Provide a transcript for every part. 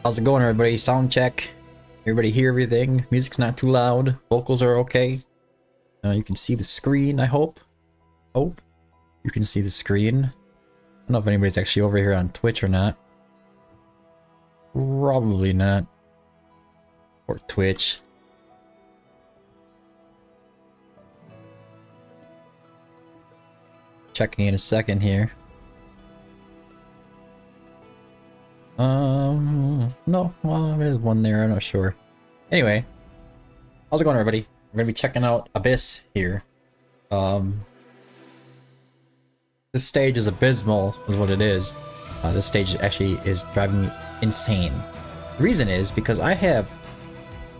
How's it going, everybody? Sound check. Everybody hear everything? Music's not too loud. Vocals are okay. You can see the screen, I hope. Hope you can see the screen. I don't know if anybody's actually over here on Twitch or not. Probably not. Or Twitch. Checking in a second here. No, well, there's one there, I'm not sure. Anyway, how's it going, everybody? We're gonna be checking out Abyss here. This stage is abysmal, is what it is. This stage actually is driving me insane. The reason is because I have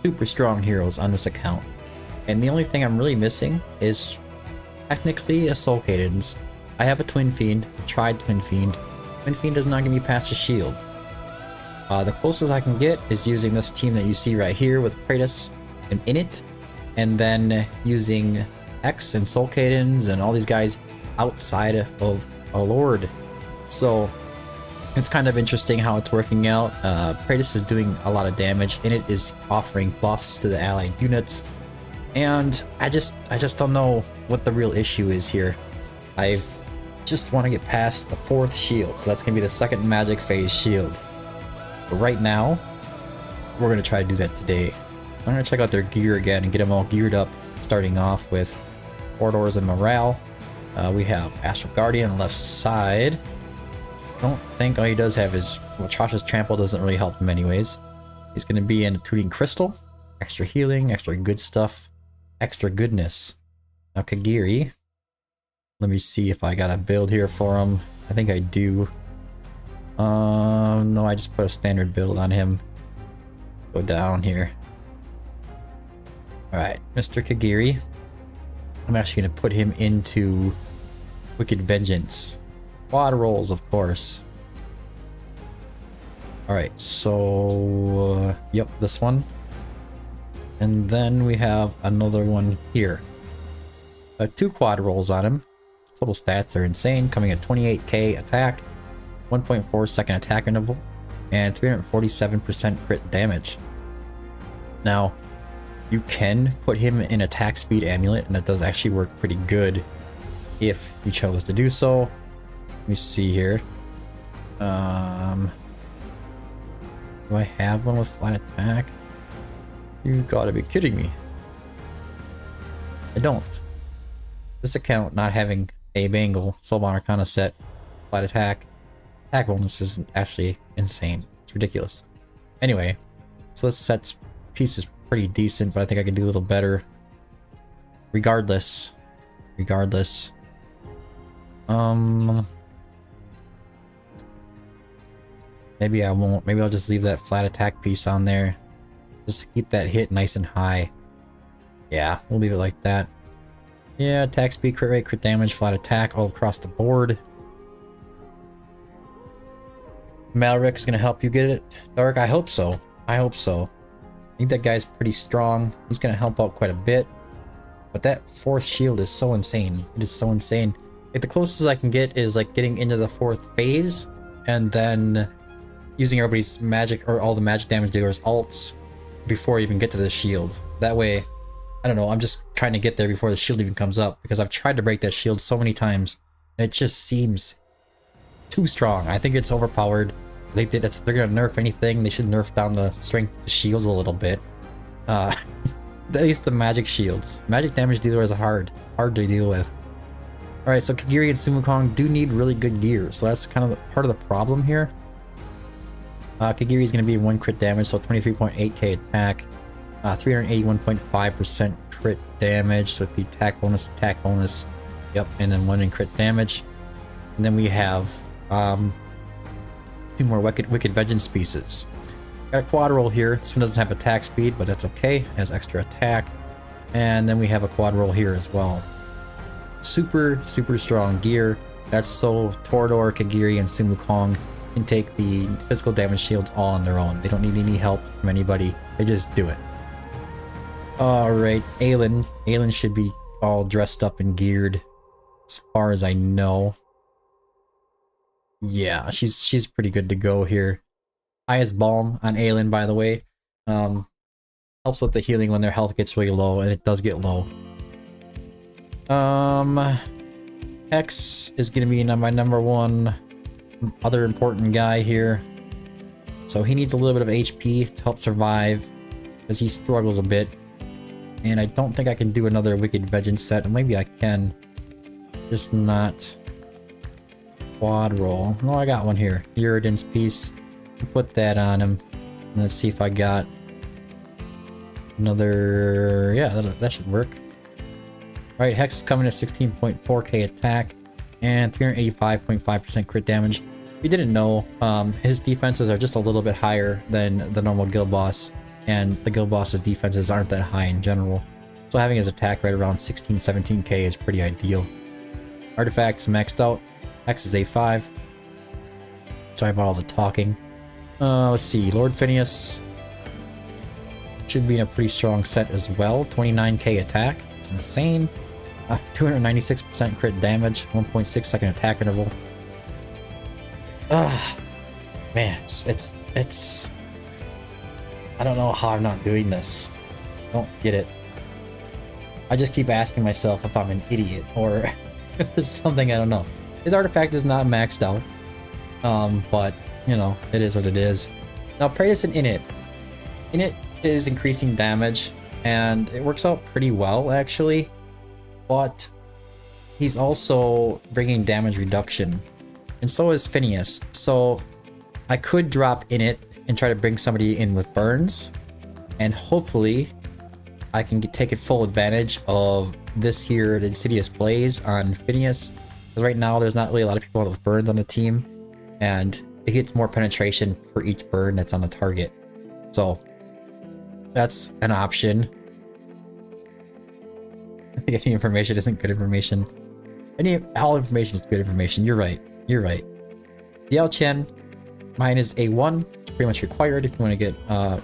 super strong heroes on this account, and the only thing I'm really missing is technically a Soul Cadence. I have a Twin Fiend. I've tried Twin Fiend. Twin Fiend does not get me past the shield. The closest I can get is using this team that you see right here with Kratos and Init, and then using X and Soul Cadence and all these guys outside of a Lord. So it's kind of interesting how it's working out. Kratos is doing a lot of damage, Init is offering buffs to the allied units, and I just don't know what the real issue is here. I just want to get past the 4th shield, so that's gonna be the 2nd magic phase shield. But right now, we're going to try to do that today. I'm going to check out their gear again and get them all geared up, starting off with Corridors and Morale. We have Astral Guardian on the left side. I don't think all he does have is... Well, Trash's Trample doesn't really help him anyways. He's going to be in Tooting Crystal. Extra healing, extra good stuff, extra goodness. Now Kagiri. Let me see if I got a build here for him. I think I do. No, I just put a standard build on him. Go down here. Alright, Mr. Kagiri. I'm actually going to put him into Wicked Vengeance. Quad rolls, of course. Alright, so... yep, this one. And then we have another one here. 2 quad rolls on him. Total stats are insane, coming at 28k attack. 1.4 second attack interval, and 347% crit damage. Now, you can put him in attack speed amulet, and that does actually work pretty good if you chose to do so. Let me see here. Do I have one with flat attack? You've got to be kidding me. I don't. This account not having a Bangle Soulbound Arcana set, flat attack bonus is actually insane. It's ridiculous. Anyway, so this set's piece is pretty decent, but I think I can do a little better. Regardless. Maybe I won't. Maybe I'll just leave that flat attack piece on there. Just to keep that hit nice and high. Yeah, we'll leave it like that. Yeah, attack speed, crit rate, crit damage, flat attack all across the board. Malric's gonna help you get it, Dark? I hope so. I think that guy's pretty strong. He's gonna help out quite a bit. But that 4th shield is so insane. It is so insane. Like, the closest I can get is like getting into the 4th phase and then using everybody's magic or all the magic damage dealers alts before you even get to the shield. That way, I don't know, I'm just trying to get there before the shield even comes up, because I've tried to break that shield so many times and it just seems too strong. I think it's overpowered. They're gonna nerf anything, they should nerf down the strength of the shields a little bit. At least the magic shields. Magic damage dealers are hard to deal with. Alright, so Kagiri and Sumukong do need really good gear, so that's kind of part of the problem here. Kagiri is gonna be 1 crit damage, so 23.8k attack, 381.5% crit damage, so it'd be attack bonus, yep, and then 1 in crit damage. And then we have 2 more Wicked Vengeance pieces. Got a quad roll here. This one doesn't have attack speed, but that's okay. It has extra attack. And then we have a quad roll here as well. Super strong gear. That's so Torador, Kagiri, and Sumukong can take the physical damage shields all on their own. They don't need any help from anybody. They just do it. Alright, Aylin. Aylin should be all dressed up and geared, as far as I know. Yeah, she's pretty good to go here. Highest Balm on Aelin, by the way. Helps with the healing when their health gets really low, and it does get low. Hex is gonna be my number one other important guy here. So he needs a little bit of HP to help survive, because he struggles a bit. And I don't think I can do another Wicked Vengeance set. Maybe I can. Just not quad roll. No, I got one here. Uriden's piece. Put that on him. And let's see if I got another... Yeah, that should work. Alright, Hex is coming at 16.4k attack and 385.5% crit damage. If you didn't know, his defenses are just a little bit higher than the normal guild boss, and the guild boss's defenses aren't that high in general. So having his attack right around 16-17k is pretty ideal. Artifacts maxed out. Hex is A5. Sorry about all the talking. Let's see, Lord Phineas should be in a pretty strong set as well. 29k attack. It's insane. 296% crit damage, 1.6 second attack interval. Man, it's I don't know how I'm not doing this. I don't get it. I just keep asking myself if I'm an idiot or if there's something I don't know. His artifact is not maxed out. But you know, it is what it is. Now Praetus and Init. Init is increasing damage, and it works out pretty well actually, but he's also bringing damage reduction, and so is Phineas. So I could drop Init and try to bring somebody in with burns, and hopefully I can take full advantage of this here, the Insidious Blaze on Phineas, because right now there's not really a lot of people with burns on the team, and it gets more penetration for each burn that's on the target. So that's an option. Any information isn't good information. All information is good information. You're right. You're right. Diao Chen, mine is A1. It's pretty much required if you want to get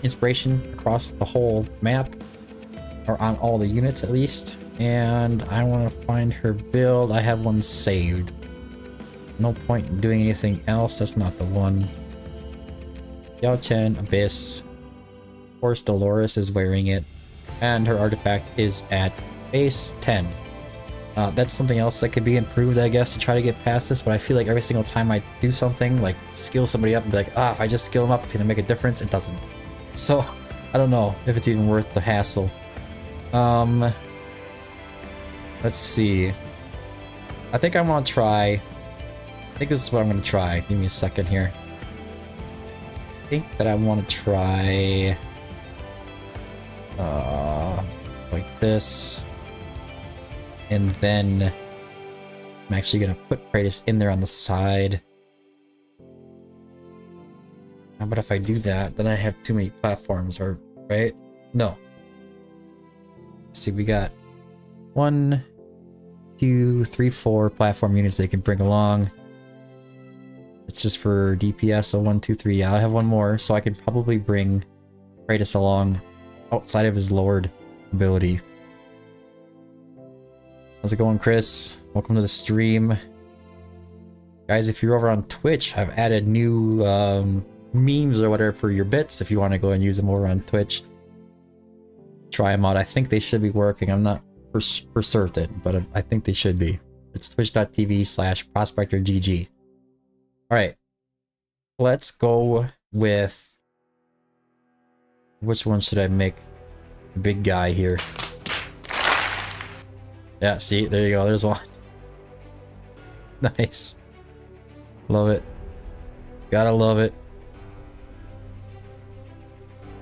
inspiration across the whole map, or on all the units at least. And I want to find her build. I have one saved. No point in doing anything else. That's not the one. Diao Chen, Abyss. Of course, Dolores is wearing it, and her artifact is at base 10. That's something else that could be improved, I guess, to try to get past this, but I feel like every single time I do something, like skill somebody up and be like, if I just skill them up, it's gonna make a difference. It doesn't. So, I don't know if it's even worth the hassle. Let's see. I think I want to try... I think this is what I'm going to try. Give me a second here. I think that I want to try... like this. And then I'm actually going to put Praetus in there on the side. But if I do that, then I have too many platforms, or right? No. Let's see, we got 1, 2, 3, 4 platform units they can bring along. It's just for DPS, so 1, 2, 3. Yeah, I have one more, so I could probably bring Praetus along outside of his Lord ability. How's it going, Chris? Welcome to the stream. Guys, if you're over on Twitch, I've added new memes or whatever for your bits if you want to go and use them over on Twitch. Try them out. I think they should be working. I'm not for certain, but I think they should be. It's twitch.tv/prospectorgg. Alright. Let's go with... which one should I make? The big guy here. Yeah, see? There you go. There's one. Nice. Love it. Gotta love it.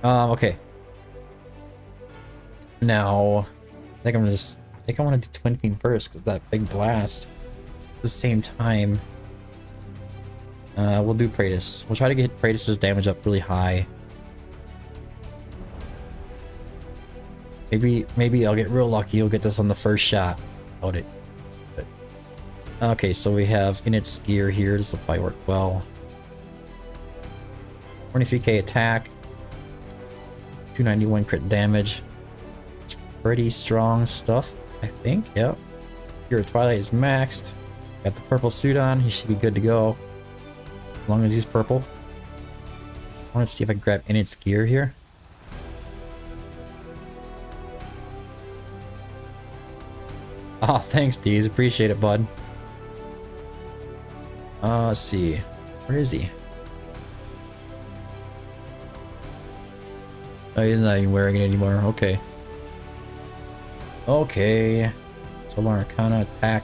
Okay. Now, I think I want to do Twin Fiend first, because that big blast. At the same time, we'll do Praetus. We'll try to get Praetus' damage up really high. Maybe I'll get real lucky. You'll get this on the first shot. Doubt it. But, okay, so we have Init's gear here. This will probably work well. 23k attack. 291 crit damage. It's pretty strong stuff, I think. Yep. Your Twilight is maxed. Got the purple suit on. He should be good to go. As long as he's purple. I want to see if I can grab in its gear here. Oh, thanks, Deez. Appreciate it, bud. Let's see. Where is he? Oh, he's not even wearing it anymore. Okay. Okay. Solar Arcana attack.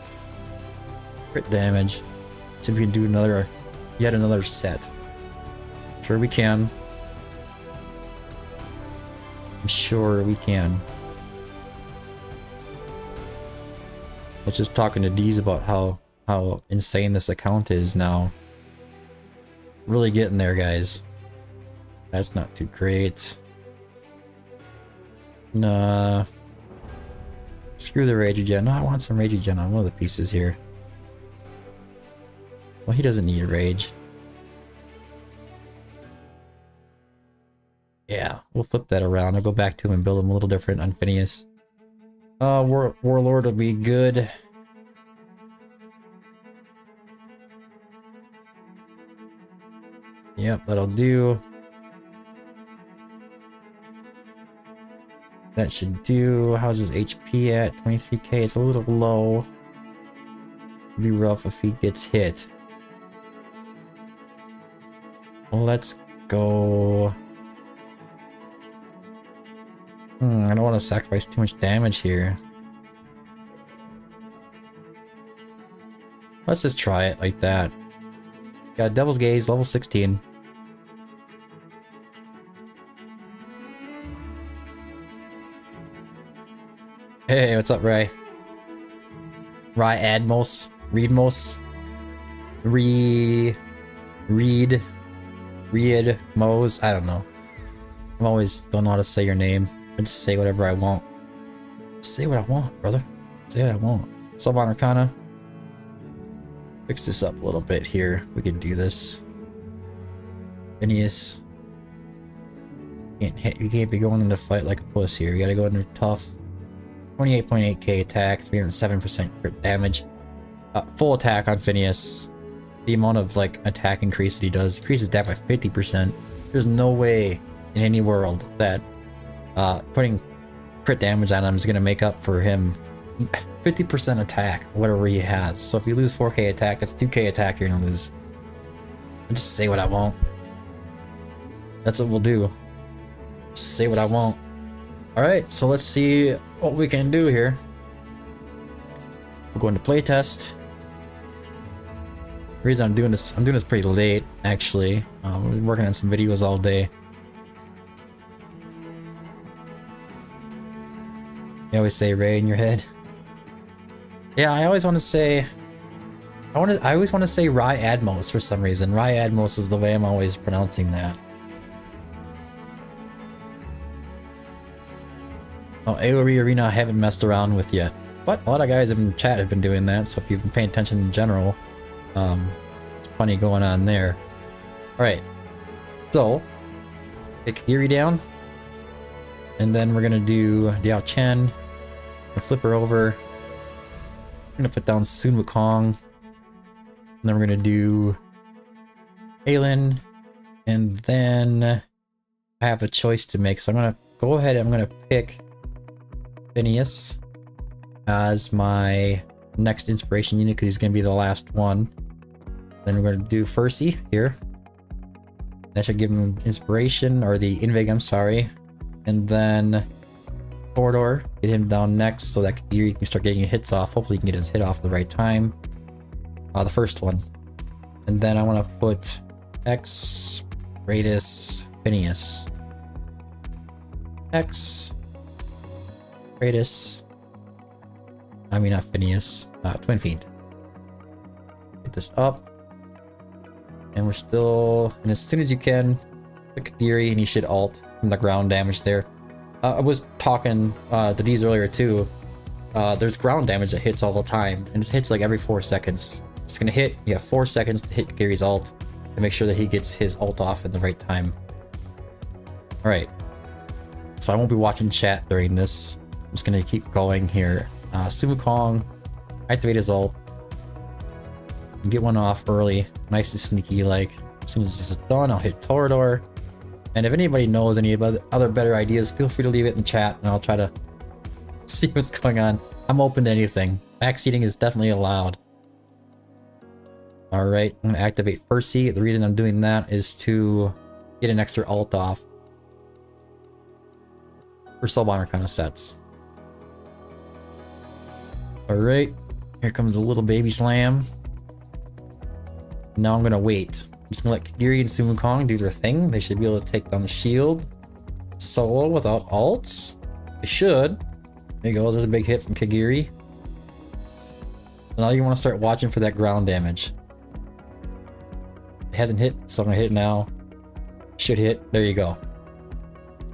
Crit damage. See if we can do another, yet another set. Sure we can. I'm sure we can. I was just talking to Deez about how insane this account is now. Really getting there, guys. That's not too great. Nah. Screw the Ragegen. No, I want some Ragegen on one of the pieces here. Well, he doesn't need rage. Yeah, we'll flip that around. I'll go back to him and build him a little different on Phineas. Warlord will be good. Yep, that'll do. That should do. How's his HP at? 23k. It's a little low. It'd be rough if he gets hit. Well, let's go. I don't want to sacrifice too much damage here. Let's just try it like that. Got Devil's Gaze, level 16. Hey, what's up, Ray? Ry Admos? Reedmos? Reed Mose? I don't know. I always don't know how to say your name. I just say whatever I want. Say what I want, brother. Say what I want. Solar Arcana. Fix this up a little bit here. We can do this. Phineas. You can't be going into fight like a puss here. You gotta go into tough. 28.8k attack, 307% crit damage. Full attack on Phineas. The amount of like attack increase that he does increases that by 50%. There's no way in any world that putting crit damage on him is gonna make up for him 50% attack, whatever he has. So if you lose 4k attack, that's 2k attack you're gonna lose. I just say what I want. That's what we'll do. Just say what I want. Alright, so let's see what we can do here. We're going to playtest. The reason I'm doing this pretty late, actually. We've been working on some videos all day. You always say Ray in your head. Yeah, I always want to say... I always want to say Ry Admos for some reason. Ry Admos is the way I'm always pronouncing that. Oh, AoE Arena I haven't messed around with yet. But a lot of guys in chat have been doing that, so if you've been paying attention in general, there's plenty going on there. Alright. So, pick Yuri down. And then we're gonna do Diao Chen. Flip her over. I'm gonna put down Sun Wukong. And then we're gonna do Aelin. And then I have a choice to make, so I'm gonna go ahead and I'm gonna pick Phineas as my next inspiration unit because he's gonna be the last one. Then we're gonna do Fercy here. That should give him inspiration, or the Invig, I'm sorry. And then Torador, get him down next so that you can start getting hits off. Hopefully you can get his hit off at the right time. The first one. And then I want to put X, Radis, Phineas. X, Radis. I mean, not Phineas. Twin Fiend. Get this up. And we're still... And as soon as you can, pick Kadiri and you should ult from the ground damage there. I was talking to Deez earlier too. There's ground damage that hits all the time. And it hits like every 4 seconds. It's gonna hit. You have 4 seconds to hit Kadiri's ult. To make sure that he gets his ult off in the right time. Alright. So I won't be watching chat during this. I'm just gonna keep going here. Sun Wukong, activate his ult. Get one off early. Nice and sneaky, like. As soon as this is done, I'll hit Torador. And if anybody knows any other better ideas, feel free to leave it in the chat and I'll try to see what's going on. I'm open to anything. Backseating is definitely allowed. Alright, I'm gonna activate Percy. The reason I'm doing that is to get an extra ult off for Soulbonner kind of sets. Alright, here comes a little baby slam. Now I'm gonna wait. I'm just gonna let Kagiri and Sun Wukong do their thing. They should be able to take down the shield solo without ults. They should. There you go, there's a big hit from Kagiri. Now you want to start watching for that ground damage. It hasn't hit, so I'm gonna hit it now. Should hit, there you go.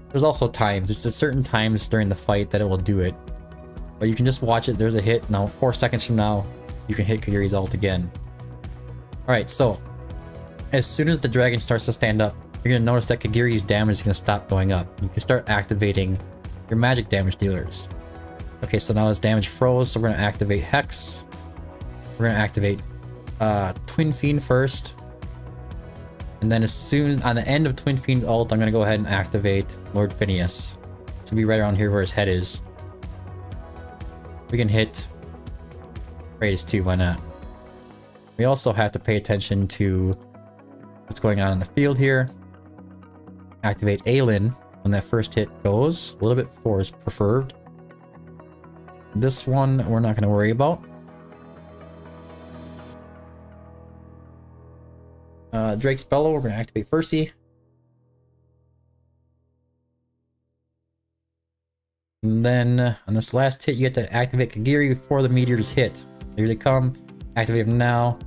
There's also times, it's at certain times during the fight that it will do it. But you can just watch it, there's a hit, now 4 seconds from now, you can hit Kagiri's ult again. Alright, so, as soon as the dragon starts to stand up, you're gonna notice that Kagiri's damage is gonna stop going up. You can start activating your magic damage dealers. Okay, so now his damage froze, so we're gonna activate Hex. We're gonna activate Twin Fiend first. And then as soon, on the end of Twin Fiend's ult, I'm gonna go ahead and activate Lord Phineas. So be right around here where his head is. We can hit Kratos too, why not? We also have to pay attention to what's going on in the field here. Activate Aelin when that first hit goes. A little bit before is preferred. This one we're not going to worry about. Drake's Bellow, we're going to activate Percy. And then on this last hit, you have to activate Kagiri before the meteors hit. Here they come. Activate them now.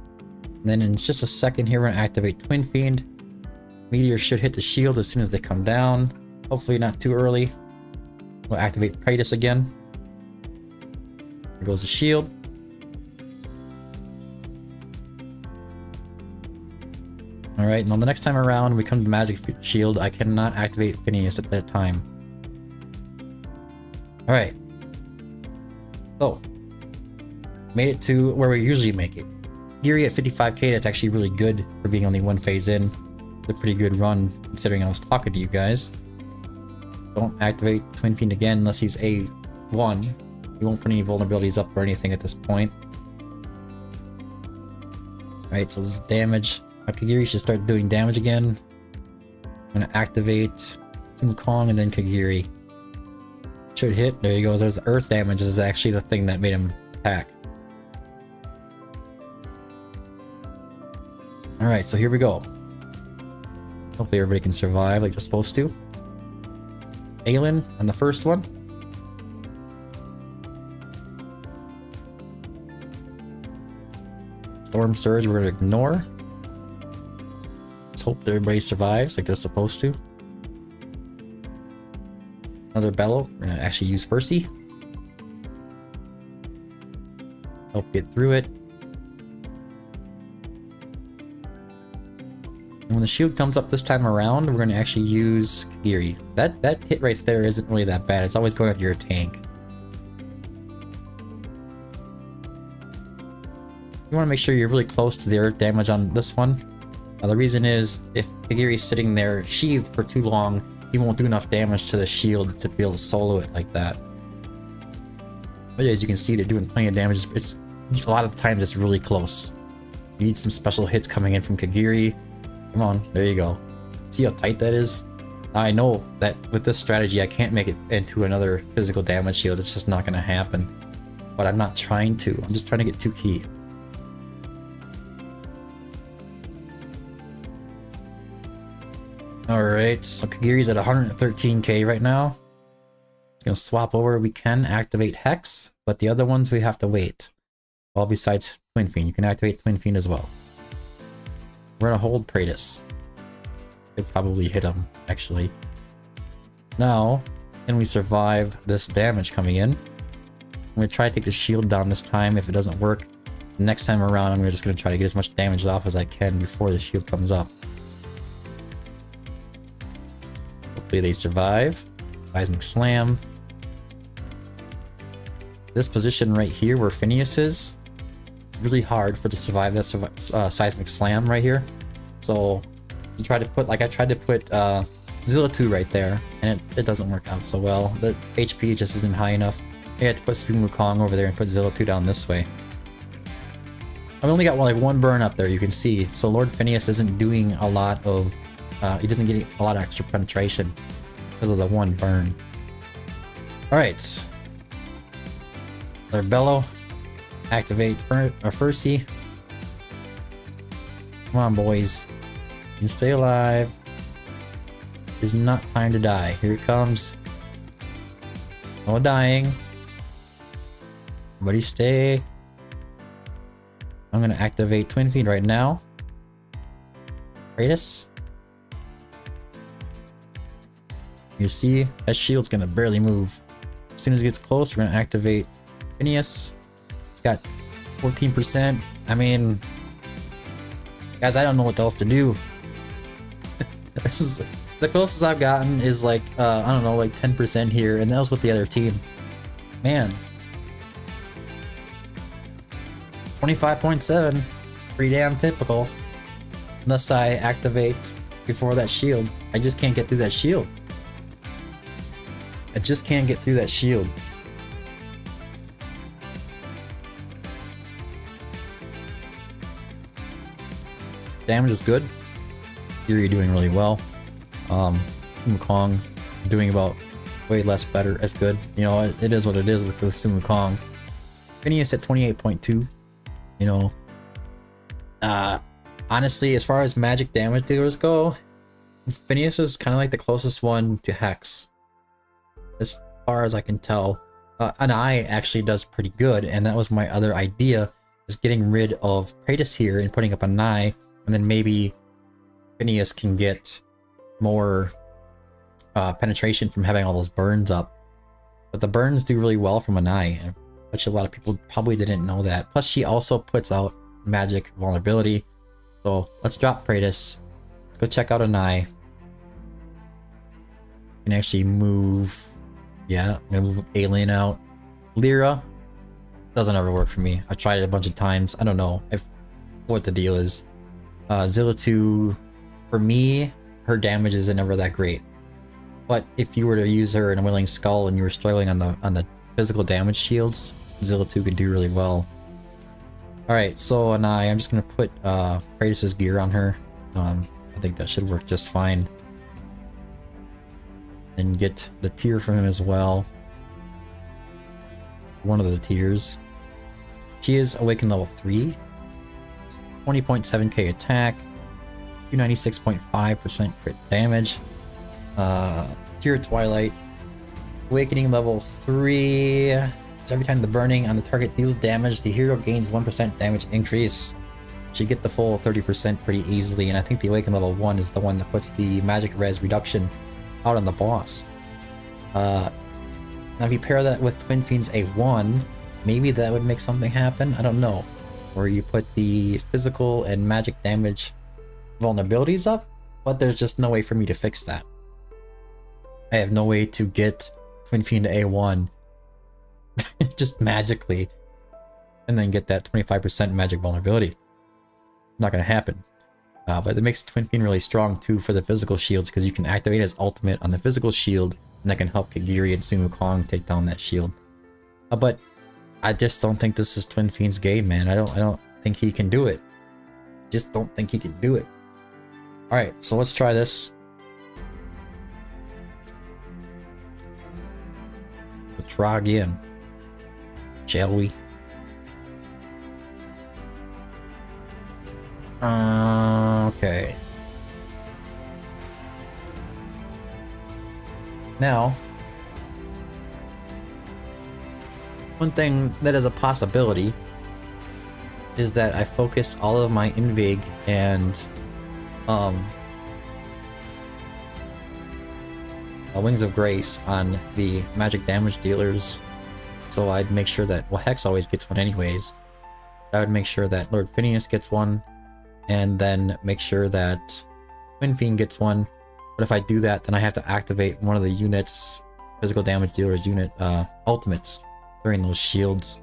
And then in just a second here, we're going to activate Twin Fiend. Meteors should hit the shield as soon as they come down. Hopefully not too early. We'll activate Kratos again. There goes the shield. Alright, now the next time around we come to Magic Shield, I cannot activate Phineas at that time. Alright. So, made it to where we usually make it. Kagiri at 55k, that's actually really good for being only one phase in. It's a pretty good run considering I was talking to you guys. Don't activate Twin Fiend again unless he's A1. He won't put any vulnerabilities up or anything at this point. Alright, so this is damage. Kagiri should start doing damage again. I'm gonna activate Sun Wukong and then Kagiri. Should hit. There he goes. There's the earth damage. This is actually the thing that made him attack. Alright, so here we go. Hopefully everybody can survive like they're supposed to. Aelin on the first one. Storm Surge we're gonna ignore. Let's hope that everybody survives like they're supposed to. Another Bellow. We're gonna actually use Percy. Help get through it. And when the shield comes up this time around, we're gonna actually use Kagiri. That hit right there isn't really that bad. It's always going after your tank. You want to make sure you're really close to the earth damage on this one. The reason is, if Kagiri's sitting there sheathed for too long, he won't do enough damage to the shield to be able to solo it like that. But as you can see, they're doing plenty of damage. It's a lot of the times it's really close. You need some special hits coming in from Kagiri. Come on, there you go. See how tight that is? I know that with this strategy, I can't make it into another physical damage shield. It's just not going to happen. But I'm not trying to. I'm just trying to get 2 key. Alright, so Kagiri's at 113k right now. It's gonna swap over. We can activate Hex, but the other ones we have to wait. Well, besides Twin Fiend, you can activate Twin Fiend as well. We're gonna hold Kratos. Could probably hit him, actually. Now, can we survive this damage coming in? I'm gonna try to take the shield down this time. If it doesn't work, next time around I'm just gonna try to get as much damage off as I can before the shield comes up. Hopefully they survive. Seismic Slam. This position right here where Phineas is, it's really hard for to survive this Seismic Slam right here. So you try to put, like I tried to put Zilla 2 right there, and it doesn't work out so well. The HP just isn't high enough. I had to put Sun Wukong over there and put Zilla 2 down this way. I've only got like one burn up there, you can see. So Lord Phineas isn't doing a lot of, he doesn't get a lot of extra penetration because of the one burn. Alright. Another Bellow. Activate Furcy. Come on, boys. You can stay alive. It's not time to die. Here it comes. No dying. Everybody stay. I'm gonna activate Twin Fiend right now. Kratos. You see, that shield's gonna barely move. As soon as it gets close, we're gonna activate Phineas. It's got 14%. I mean, guys, I don't know what else to do. This is the closest I've gotten is like, I don't know, like 10% here, and that was with the other team. Man. 25.7. Pretty damn typical. Unless I activate before that shield. I just can't get through that shield. I just can't get through that shield. Damage is good. Yuri doing really well. Wukong doing about way less better as good. You know, it is what it is with the Sun Wukong. Phineas at 28.2. You know, honestly, as far as magic damage dealers go, Phineas is kind of like the closest one to Hex. As far as I can tell. Anai actually does pretty good, and that was my other idea, is getting rid of Kratos here and putting up Anai, and then maybe Phineas can get more penetration from having all those burns up. But the burns do really well from Anai, which a lot of people probably didn't know that. Plus, she also puts out magic vulnerability. So let's drop Kratos. Let's go check out Anai. You can actually move. Yeah, I'm gonna move Alien out. Lyra doesn't ever work for me. I've tried it a bunch of times. I don't know what the deal is. Zilla 2, for me, her damage isn't ever that great. But if you were to use her in a Willing Skull and you were struggling on the physical damage shields, Zilla 2 could do really well. Alright, so Anai, I'm just gonna put Kratos' gear on her. I think that should work just fine. And get the tier from him as well. One of the tiers. She is Awakened level 3. 20.7k attack. 296.5% crit damage. Tier Twilight. Awakening level 3. So every time the burning on the target deals damage, the hero gains 1% damage increase. She get the full 30% pretty easily, and I think the Awaken level 1 is the one that puts the magic res reduction out on the boss. Now if you pair that with Twin Fiend's A1, maybe that would make something happen, I don't know. Or you put the physical and magic damage vulnerabilities up, but there's just no way for me to fix that. I have no way to get Twin Fiend to A1 just magically and then get that 25% magic vulnerability. Not gonna happen. But it makes Twin Fiend really strong too for the physical shields, because you can activate his ultimate on the physical shield, and that can help Kagiri and Sun Wukong take down that shield. But I just don't think this is Twin Fiend's game, man. I don't think he can do it. Just don't think he can do it. Alright, so let's try this. Let's try again. Shall we? Okay. Now, one thing that is a possibility is that I focus all of my Invig and Wings of Grace on the magic damage dealers. So I'd make sure that, well, Hex always gets one anyways. I would make sure that Lord Phineas gets one, and then make sure that Twin Fiend gets one. But if I do that, then I have to activate one of the units, physical damage dealers unit ultimates during those shields.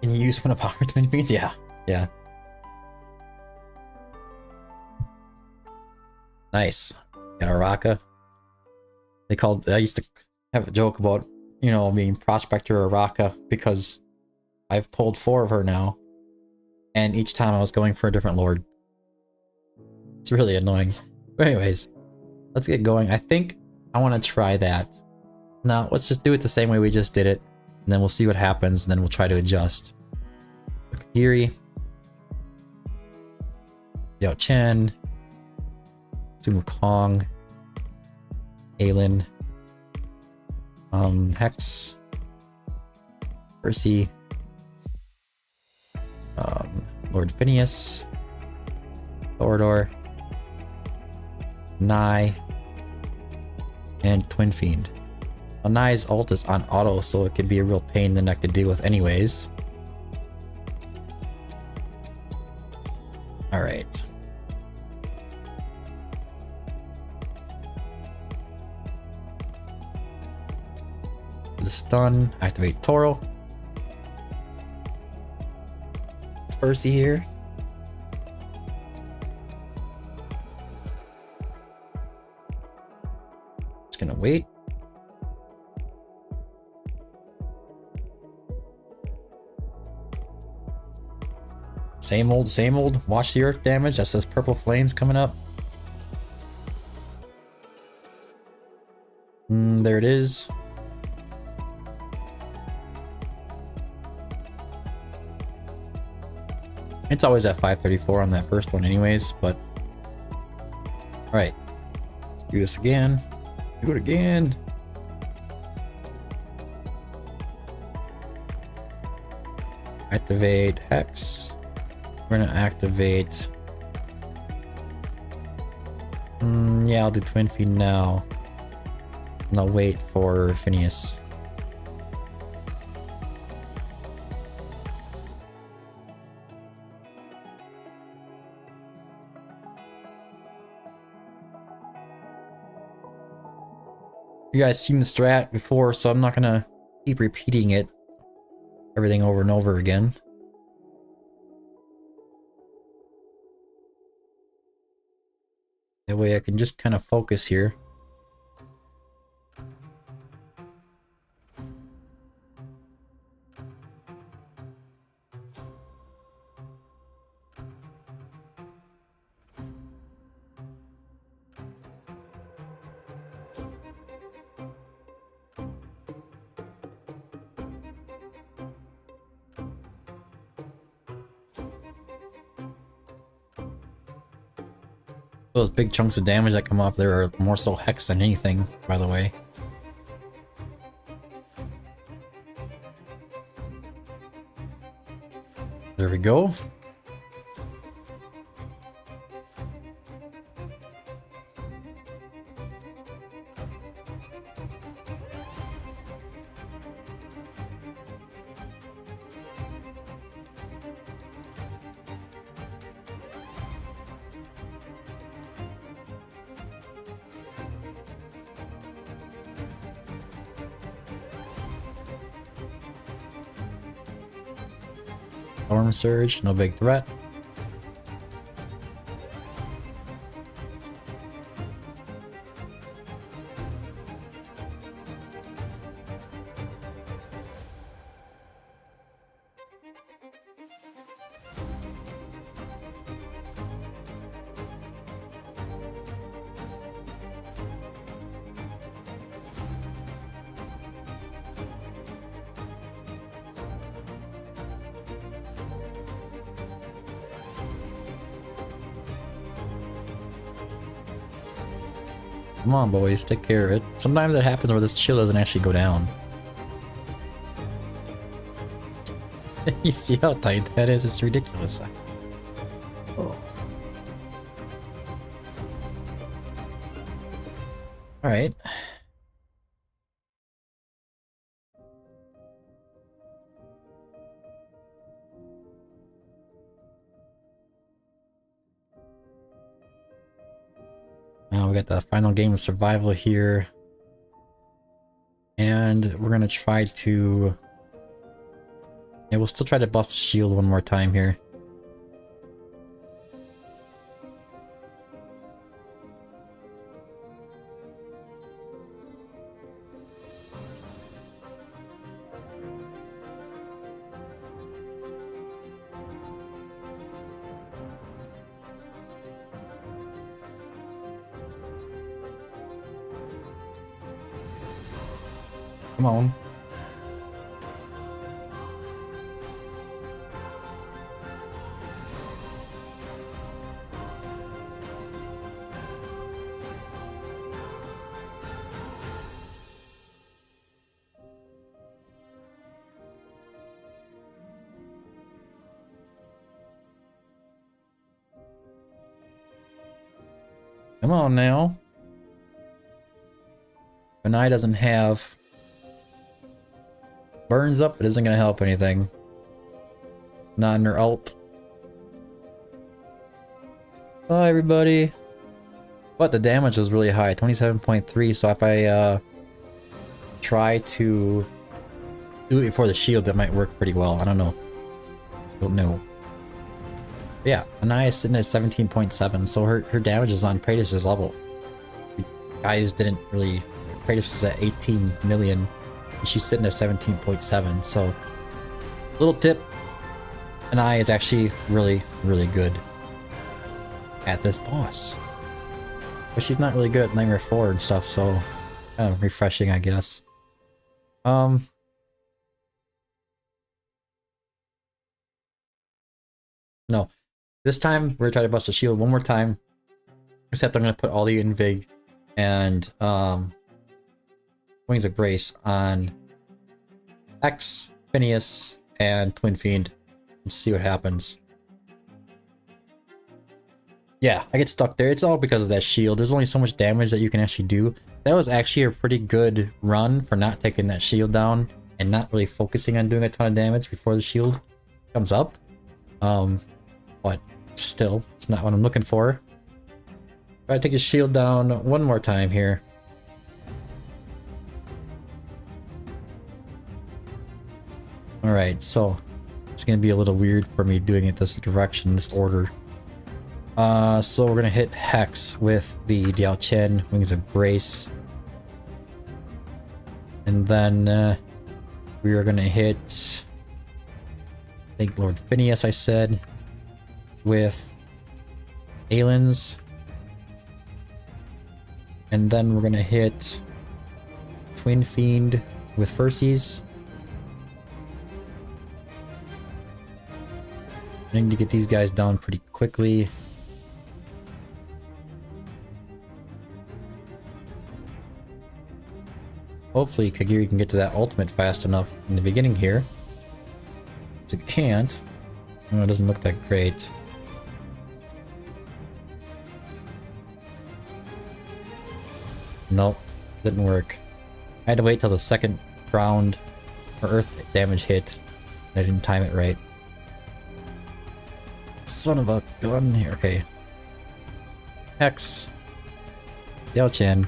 Can you use one of our Twin Fiends? Yeah. Nice. Got a Raka. I used to have a joke about, you know, being Prospector or Raka because I've pulled 4 of her now. And each time I was going for a different lord. It's really annoying. But anyways, let's get going. I think I want to try that. Now, let's just do it the same way we just did it. And then we'll see what happens, and then we'll try to adjust. Kiri. Yao Chen. Sumu Kong. Aelin. Hex. Percy. Lord Phineas. Thorador. Nai. And Twin Fiend. Well, Nai's ult is on auto, so it could be a real pain in the neck to deal with anyways. Alright. The stun, activate Toro. Percy here. Just gonna wait. Same old, same old. Watch the earth damage. That says purple flames coming up. There it is. It's always at 534 on that first one anyways, but... Alright. Let's do this again. Do it again. Activate Hex. We're gonna activate... yeah, I'll do Twin Fiend now. And I'll wait for Phineas. You guys seen the strat before, so I'm not gonna keep repeating it. Everything over and over again. That way I can just kind of focus here. Those big chunks of damage that come off there are more so Hex than anything, by the way. There we go. Storm Surge, no big threat. Come on, boys, take care of it. Sometimes it happens where this shield doesn't actually go down. You see how tight that is? It's ridiculous. Oh. Alright. Now we got the final game of survival here. And we're gonna try to... yeah, we'll still try to bust the shield one more time here. Come on. Come on now. Benai doesn't have burns up, it isn't gonna help anything. Not in her ult. Bye everybody. But the damage was really high, 27.3, so if I try to do it before the shield, that might work pretty well. I don't know. Don't know. But yeah, Anaya is sitting at 17.7, so her damage is on Praetus' level. You guys didn't really... Praetus was at 18 million, and she's sitting at 17.7, so... Little tip, Anaya is actually really, really good at this boss. But she's not really good at Nightmare 4 and stuff, so... Kind of refreshing, I guess. No. This time, we're gonna try to bust the shield one more time. Except I'm gonna put all the Invig and Wings of Grace on X, Phineas, and Twin Fiend. Let's see what happens. Yeah, I get stuck there. It's all because of that shield. There's only so much damage that you can actually do. That was actually a pretty good run for not taking that shield down and not really focusing on doing a ton of damage before the shield comes up. But still, it's not what I'm looking for. Try to take the shield down one more time here. Alright, so it's gonna be a little weird for me doing it this direction, this order. So we're gonna hit Hex with the Diao Chen, Wings of Grace. And then we are gonna hit, I think, Lord Phineas, I said, with Aelin's. And then we're gonna hit Twin Fiend with Percy's. I need to get these guys down pretty quickly. Hopefully Kagiri can get to that ultimate fast enough in the beginning here. But it can't. Oh, it doesn't look that great. Nope, didn't work. I had to wait till the second round or earth damage hit. I didn't time it right. Son of a gun here. Okay. Hex. Diao Chen.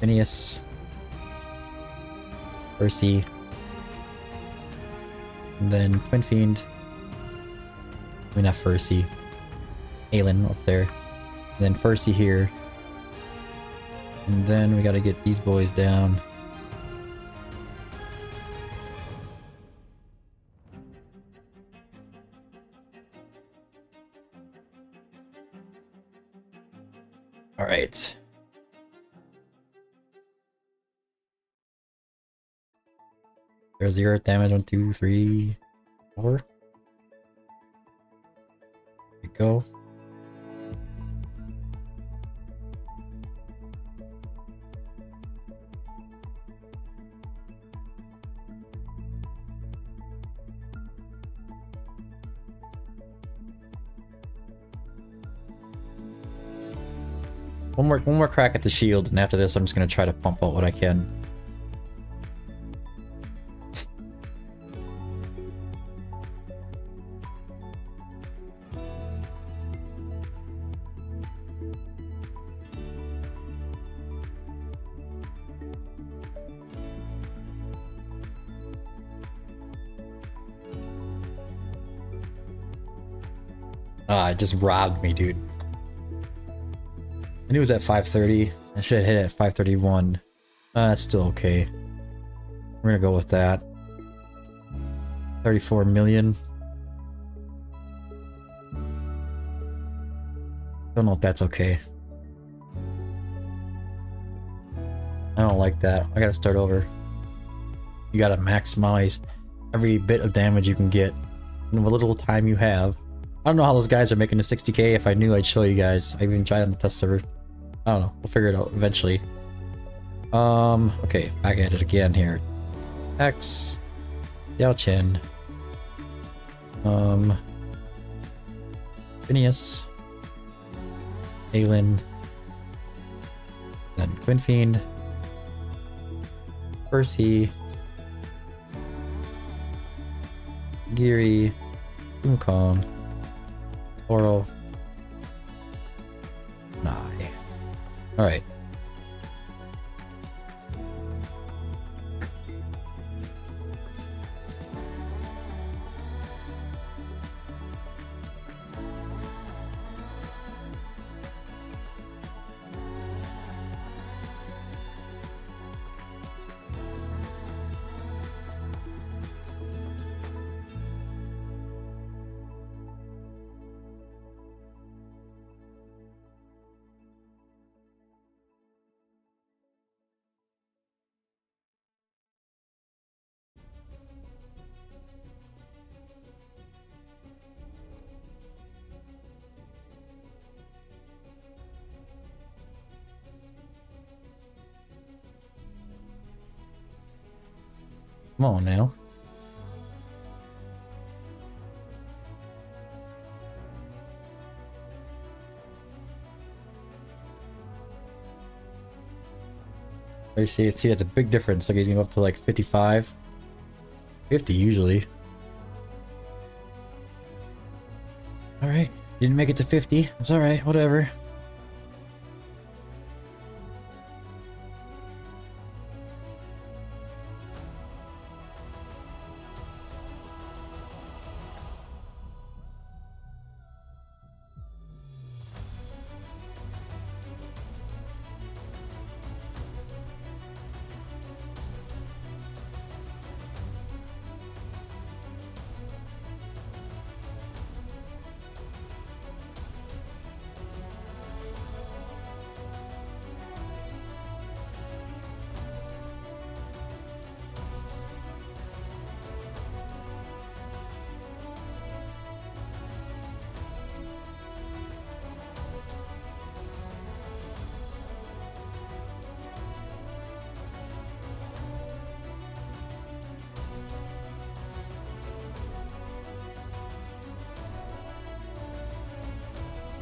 Phineas. Percy. And then Twin Fiend. I mean, not Percy. Aelin up there. And then Percy here. And then we gotta get these boys down. Alright. There's the earth damage. 1, 2, 3, 4. There we go. One more crack at the shield, and after this I'm just gonna try to pump out what I can. Ah, it just robbed me, dude. I knew it was at 530. I should have hit it at 531. That's still okay. We're gonna go with that. 34 million. Don't know if that's okay. like that. I gotta start over. You gotta maximize every bit of damage you can get in what little time you have. I don't know how those guys are making the 60k. If I knew, I'd show you guys. I even tried on the test server. I don't know. We'll figure it out eventually. Okay, back at it again here. X, Yao Chen, Phineas, Aelin, then Gwynfiend, Percy, Giri, Wukong, Oro, Nai. Alright. Come on now. You see that's a big difference. Like he's gonna go up to like 55. 50 usually. Alright. Didn't make it to 50. It's alright, whatever.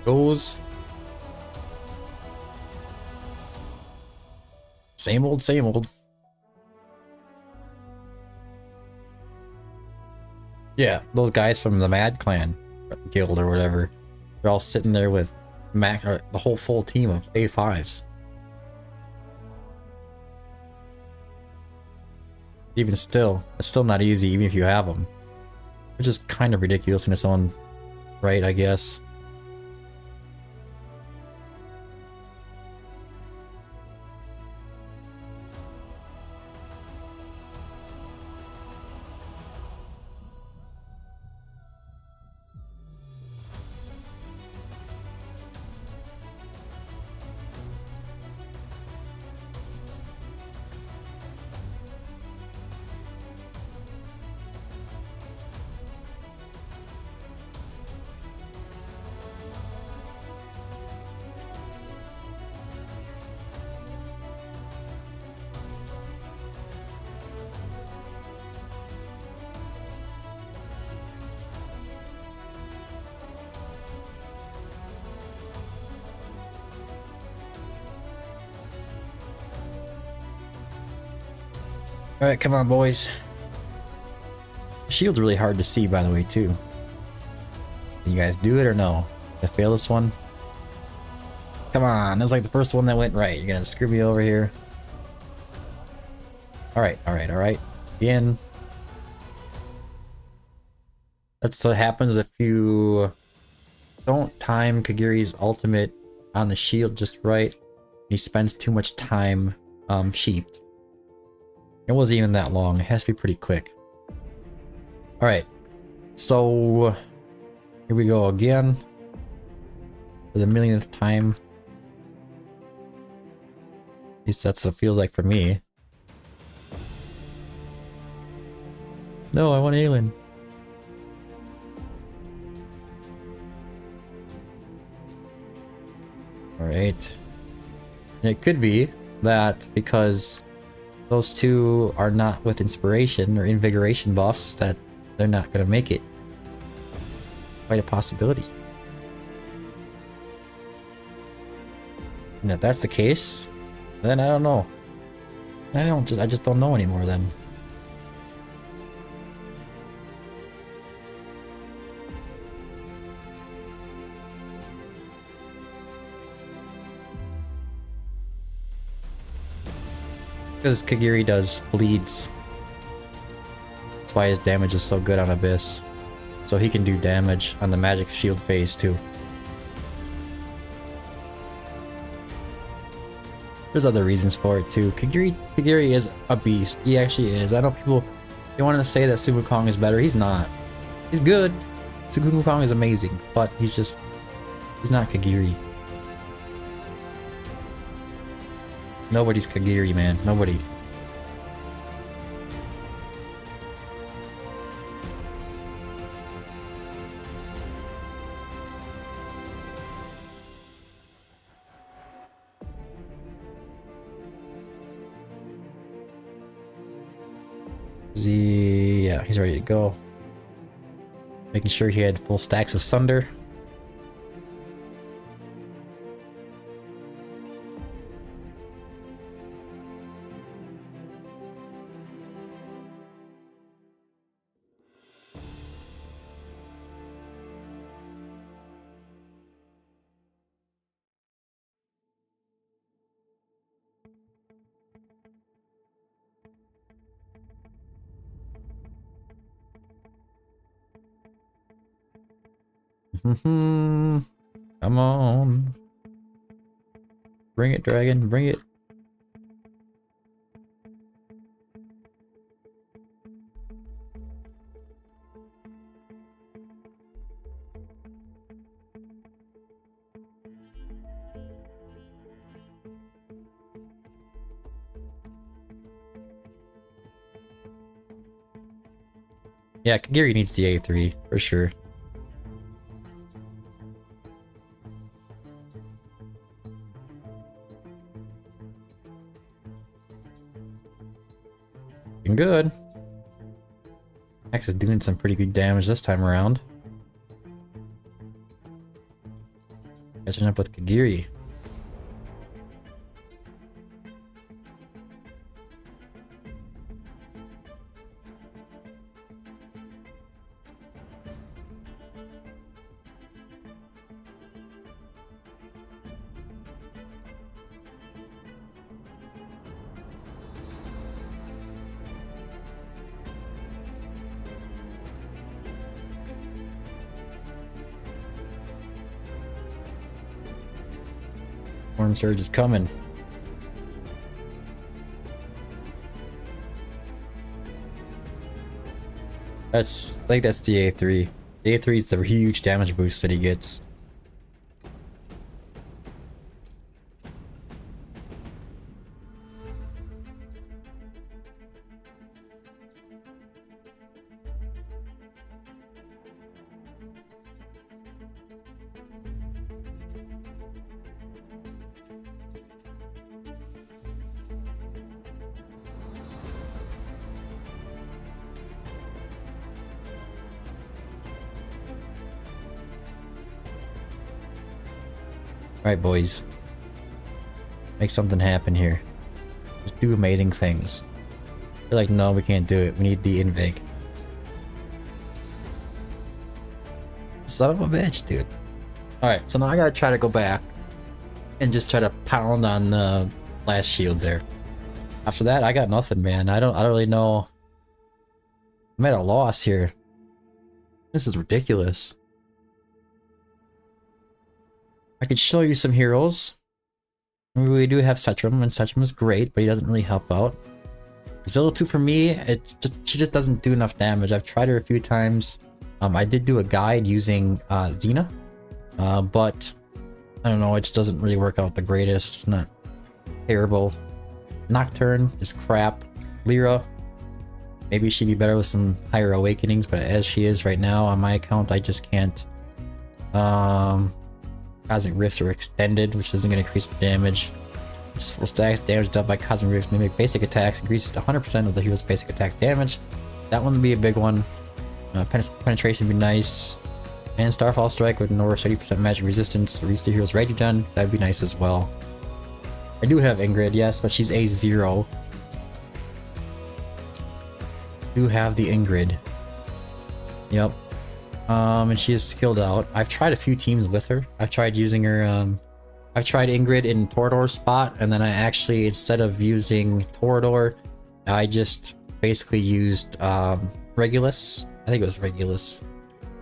Goes. Same old, same old. Yeah, those guys from the Mad Clan guild or whatever. They're all sitting there with the whole full team of A5s. Even still, it's still not easy even if you have them. It's just kind of ridiculous in its own right, I guess. Alright, come on, boys. Shield's really hard to see, by the way, too. Can you guys do it or no? Did I fail this one? Come on, that was like the first one that went right. You're gonna screw me over here. Alright, alright, alright. Again. That's what happens if you don't time Kagiri's ultimate on the shield just right. He spends too much time sheathed. It wasn't even that long. It has to be pretty quick. Alright. So here we go again. For the millionth time. At least that's what it feels like for me. No, I want Aelin. Alright. And it could be that because those two are not with inspiration or invigoration buffs, that they're not gonna make it. Quite a possibility. And if that's the case, then I don't know. I just don't know anymore then. Because Kagiri does bleeds. That's why his damage is so good on Abyss. So he can do damage on the magic shield phase too. There's other reasons for it too. Kagiri is a beast. He actually is. I know people, they want to say that Sun Wukong is better. He's not. He's good. Sun Wukong is amazing, but he's not Kagiri. Nobody's Kagiri, man. Nobody. Yeah, he's ready to go. Making sure he had full stacks of Sunder. Come on. Bring it, dragon, bring it. Yeah, Kagiri needs the A3 for sure. Good. X is doing some pretty good damage this time around. Catching up with Kagiri. Storm Surge is coming. I think that's the A3. The A3 is the huge damage boost that he gets. Alright, boys. Make something happen here. Just do amazing things. They're like, no, we can't do it. We need the Invig. Son of a bitch, dude. Alright, so now I gotta try to go back and just try to pound on the last shield there. After that, I got nothing, man. I don't really know. I'm at a loss here. This is ridiculous. I could show you some heroes. We do have Setram, and Setram is great, but he doesn't really help out. Zillitu for me, she just doesn't do enough damage. I've tried her a few times. I did do a guide using Xena, but I don't know, it just doesn't really work out the greatest. It's not terrible. Nocturne is crap. Lyra, maybe she'd be better with some higher awakenings, but as she is right now on my account, I just can't. Cosmic Rifts are extended, which isn't going to increase the damage. Just full stacks, damage dealt by Cosmic Rifts mimic basic attacks, increases to 100% of the hero's basic attack damage. That one would be a big one. Penetration would be nice. And Starfall Strike with an over 30% magic resistance, reduce the hero's regen. That'd be nice as well. I do have Ingrid, yes, but she's A0. Do have the Ingrid. Yep. And she is skilled out. I've tried a few teams with her. I've tried using her, I've tried Ingrid in Torador's spot, and then I actually, instead of using Torador, I just basically used, Regulus. I think it was Regulus.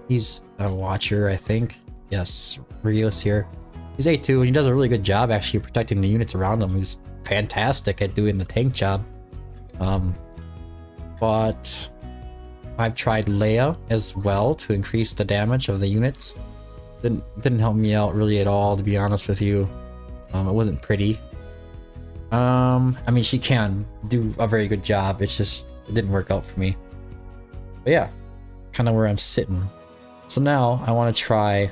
He's a Watcher, I think. Yes, Regulus here. He's A2, and he does a really good job actually protecting the units around him. He's fantastic at doing the tank job. But I've tried Leia as well to increase the damage of the units. Didn't help me out really at all, to be honest with you. It wasn't pretty. I mean, she can do a very good job. It's just, it didn't work out for me. But yeah, kind of where I'm sitting. So now I want to try.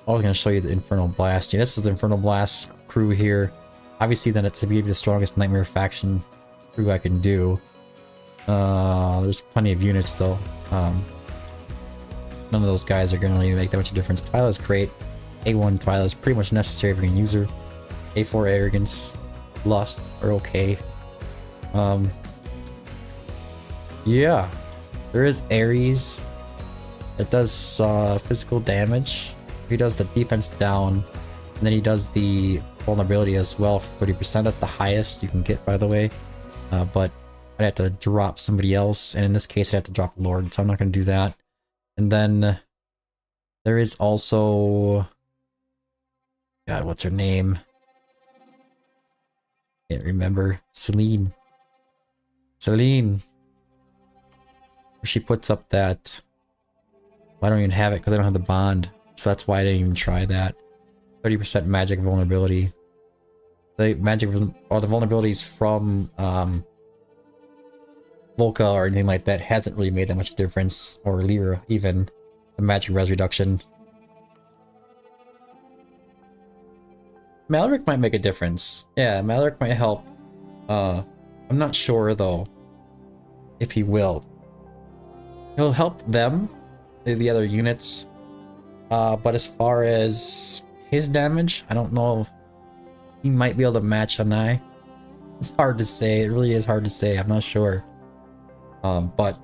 I was going to show you the Infernal Blast. Yeah, this is the Infernal Blast crew here. Obviously, then it's to be the strongest Nightmare faction crew I can do. There's plenty of units though. None of those guys are going to really make that much of a difference. Twyla is great. A1 Twyla is pretty much necessary if you can use her. A4 Arrogance, Lust are okay. Yeah, there is Ares that does physical damage. He does the defense down, and then he does the vulnerability as well for 30%. That's the highest you can get, by the way. But I'd have to drop somebody else, and in this case I'd have to drop Lord, so I'm not going to do that. And then there is also, God, what's her name? Can't remember. Celine. She puts up that. I don't even have it because I don't have the bond, so that's why I didn't even try that. 30% magic vulnerability. The magic or the vulnerabilities from Volca or anything like that hasn't really made that much difference, or Lyra even. The magic res reduction. Malric might make a difference. Yeah, Malric might help. I'm not sure though if he will. He'll help them, the other units. But as far as his damage, I don't know. He might be able to match Anai. It's hard to say. It really is hard to say. I'm not sure. But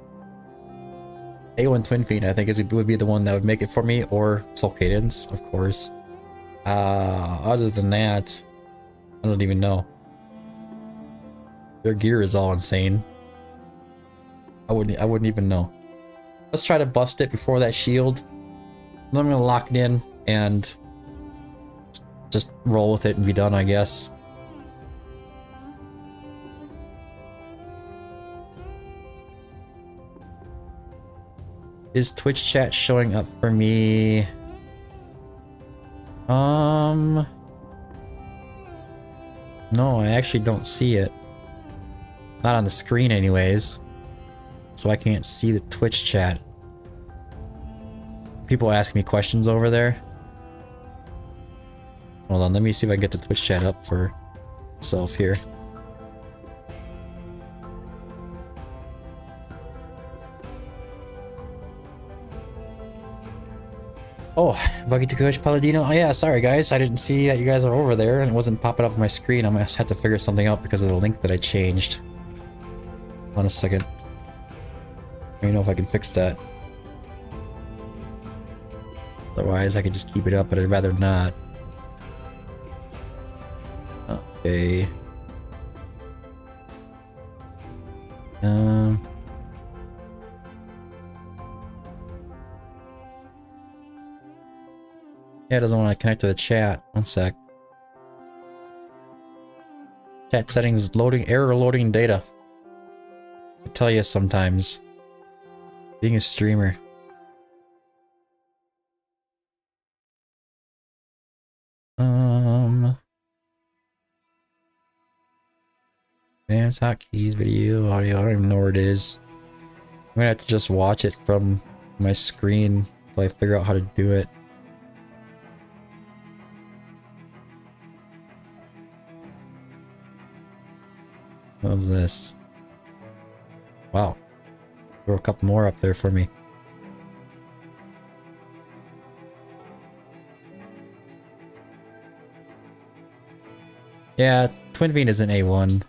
A1 Twin Fiend, I think, would be the one that would make it for me, or Soul Cadence, of course. Other than that, I don't even know. Their gear is all insane. I wouldn't even know. Let's try to bust it before that shield. Then I'm gonna lock it in and just roll with it and be done, I guess. Is Twitch chat showing up for me? No, I actually don't see it. Not on the screen anyways. So I can't see the Twitch chat. People ask me questions over there. Hold on, let me see if I can get the Twitch chat up for myself here. Oh, Buggy to Coach Palladino. Oh yeah, sorry guys, I didn't see that you guys are over there and it wasn't popping up on my screen. I'm gonna have to figure something out because of the link that I changed. Hold on a second. Let me know if I can fix that. Otherwise, I could just keep it up, but I'd rather not. Okay. Yeah, it doesn't want to connect to the chat. One sec. Chat settings loading, error loading data. I tell you sometimes. Being a streamer. Advanced hotkeys, video, audio. I don't even know where it is. I'm gonna have to just watch it from my screen until I figure out how to do it. What was this? Wow. Throw a couple more up there for me. Yeah, Twin Fiend is an A1.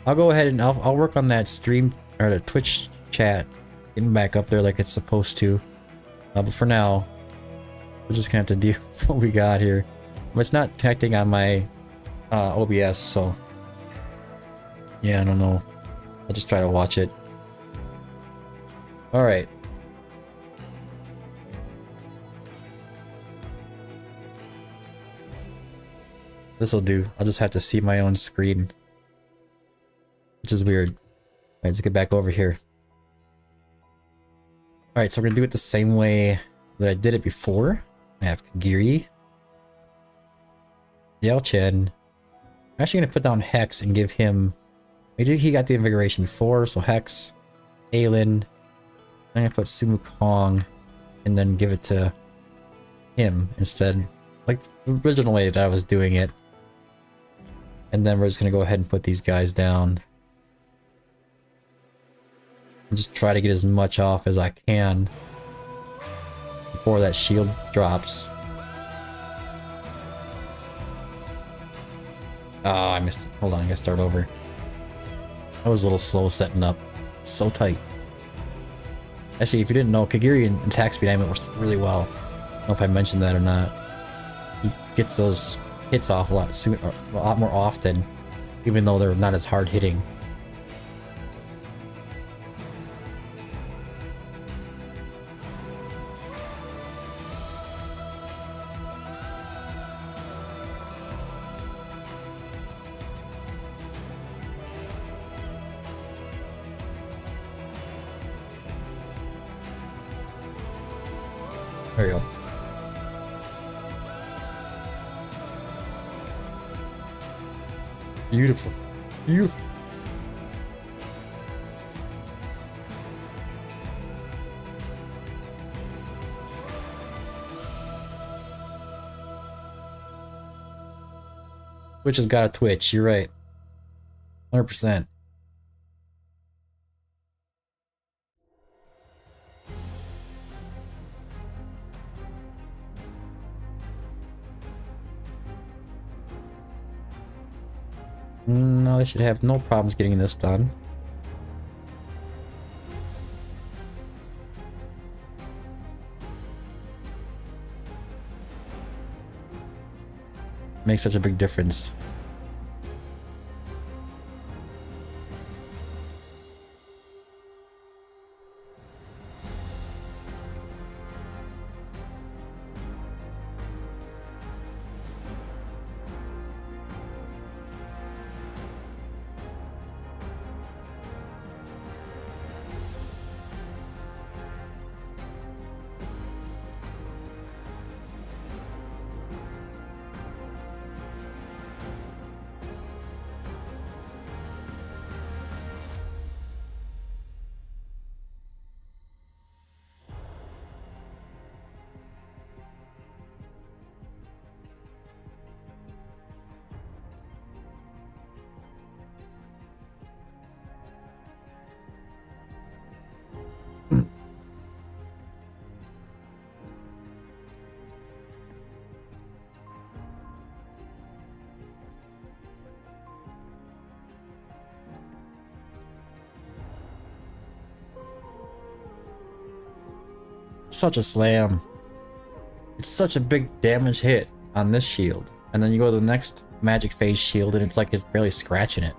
I'll go ahead and I'll work on that stream or the Twitch chat, getting back up there like it's supposed to. But for now, we're just gonna have to deal with what we got here. But it's not connecting on my OBS, so yeah, I don't know. I'll just try to watch it. All right. This'll do. I'll just have to see my own screen, which is weird. All right, let's get back over here. All right, so we're gonna do it the same way that I did it before. I have Kagiri, Yelchin. I'm actually gonna put down Hex and give him. He got the invigoration before, so Hex, Aelin. I'm gonna put Sumu Kong, and then give it to him instead, like the original way that I was doing it. And then we're just gonna go ahead and put these guys down. And just try to get as much off as I can before that shield drops. Oh, I missed it. Hold on, I gotta start over. I was a little slow setting up. It's so tight. Actually, if you didn't know, Kagiri and attack speed aiming works really well. I don't know if I mentioned that or not. He gets those hits off a lot sooner, a lot more often, even though they're not as hard hitting. There we go. Beautiful. Beautiful. Twitch has got a Twitch, you're right. 100%. No, I should have no problems getting this done. Makes such a big difference. Such a slam. It's such a big damage hit on this shield. And then you go to the next magic phase shield and it's like it's barely scratching it.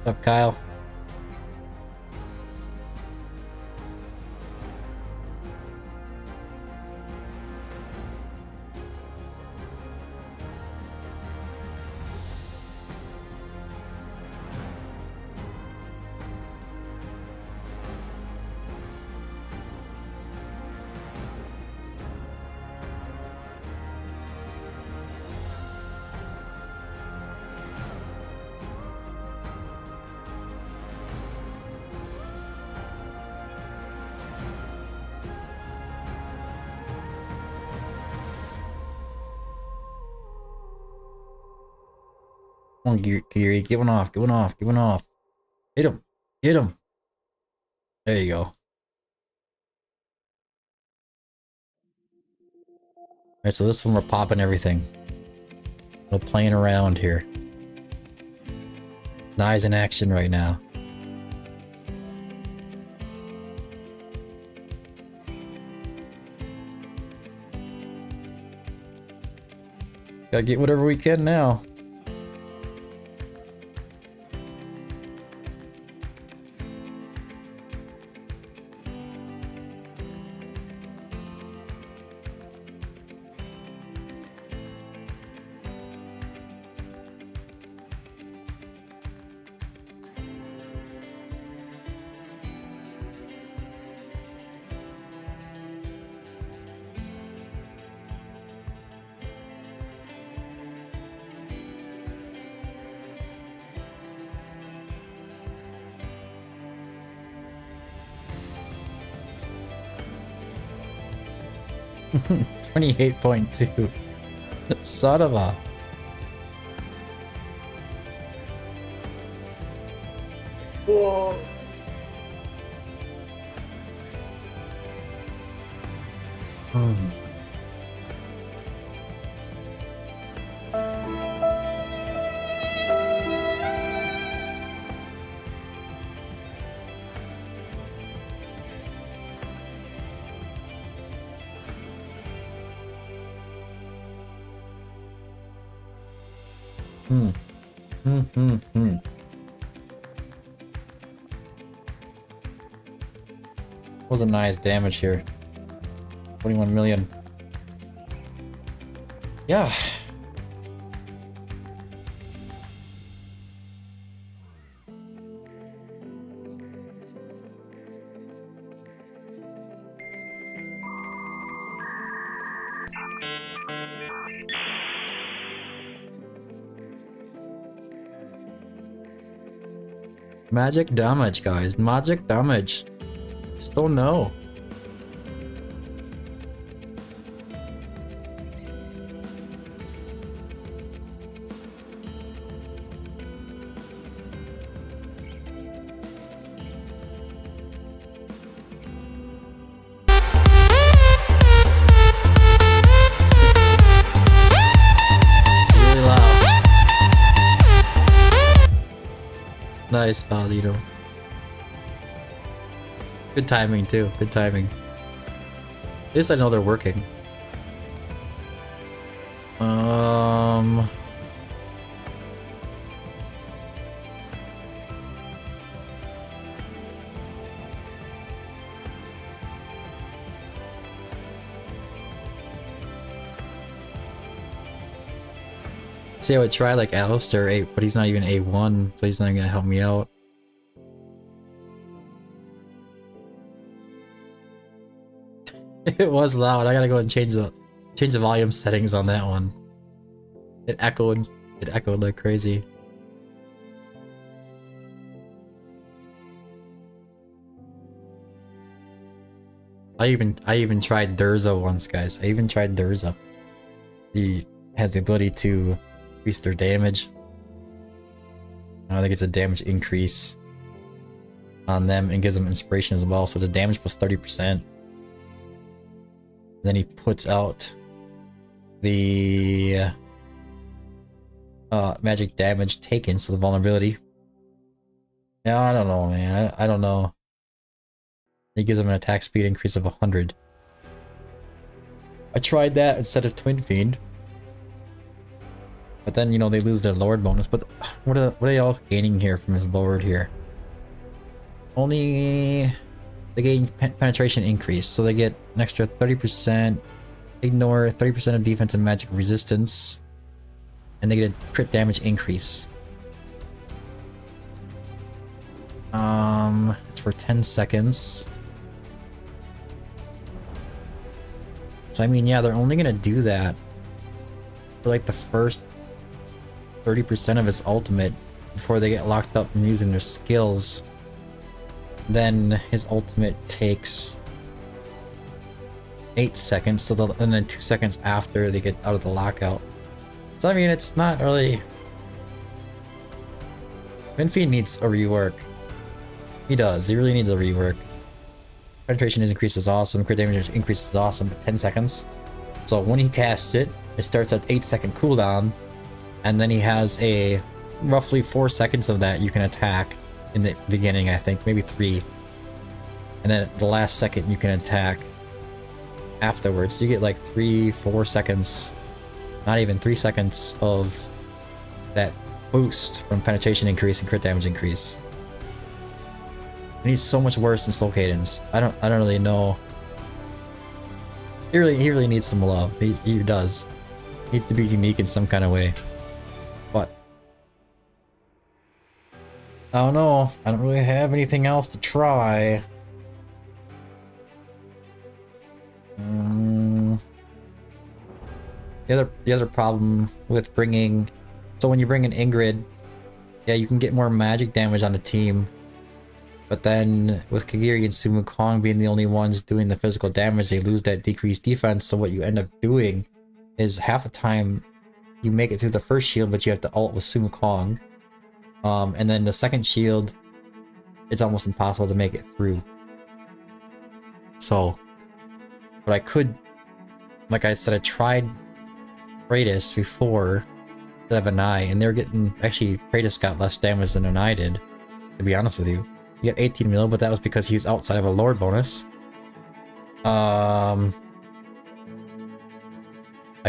What's up, Kyle? Come on, Geary, get one off, get one off, get one off. Hit him, hit him. There you go. Alright, so this one we're popping everything. No playing around here. Knives in action right now. Gotta get whatever we can now. $28.2. Son of a. Whoa. Was a nice damage here. 21 million. Yeah. Magic damage, guys. Magic damage. Just don't know. Really loud. Nice, Paladino. Good timing too, good timing. At least I know they're working. See, I would try like Alistair 8, but he's not even A1, so he's not gonna help me out. It was loud. I gotta go and change the volume settings on that one. It echoed like crazy. I even tried Durza once, guys. I even tried Durza. He has the ability to increase their damage. I think it's a damage increase on them and gives them inspiration as well. So the damage plus 30%. Then he puts out the magic damage taken, so the vulnerability. Yeah, I don't know, man. I don't know. He gives him an attack speed increase of 100. I tried that instead of Twin Fiend. But then, you know, they lose their Lord bonus. But what are they all gaining here from his Lord here? Only they gain penetration increase, so they get an extra 30%, ignore 30% of defense and magic resistance, and they get a crit damage increase. It's for 10 seconds. So I mean, yeah, they're only gonna do that for like the first 30% of his ultimate before they get locked up from using their skills. Then his ultimate takes 8 seconds, so and then 2 seconds after they get out of the lockout. So I mean, it's not really... Minfi needs a rework. He does, he really needs a rework. Penetration increase is awesome, crit damage increase is awesome, but 10 seconds. So when he casts it, it starts at 8-second cooldown, and then he has a roughly 4 seconds of that you can attack in the beginning, I think, maybe 3. And then at the last second you can attack afterwards. So you get like 3-4 seconds, not even 3 seconds of that boost from penetration increase and crit damage increase. And he's so much worse than Soul Cadence. I don't really know. He really needs some love. He does. He needs to be unique in some kind of way. But I don't know. I don't really have anything else to try. The other problem with bringing... So when you bring in Ingrid, yeah, you can get more magic damage on the team. But then with Kagiri and Sumu Kong being the only ones doing the physical damage, they lose that decreased defense. So what you end up doing is half the time you make it through the first shield, but you have to ult with Sumu Kong. And then the second shield, it's almost impossible to make it through. So, but I could, like I said, I tried Kratos before instead of Anai, and they're getting, actually Kratos got less damage than Anai did, to be honest with you. He got 18 mil, but that was because he was outside of a Lord bonus. I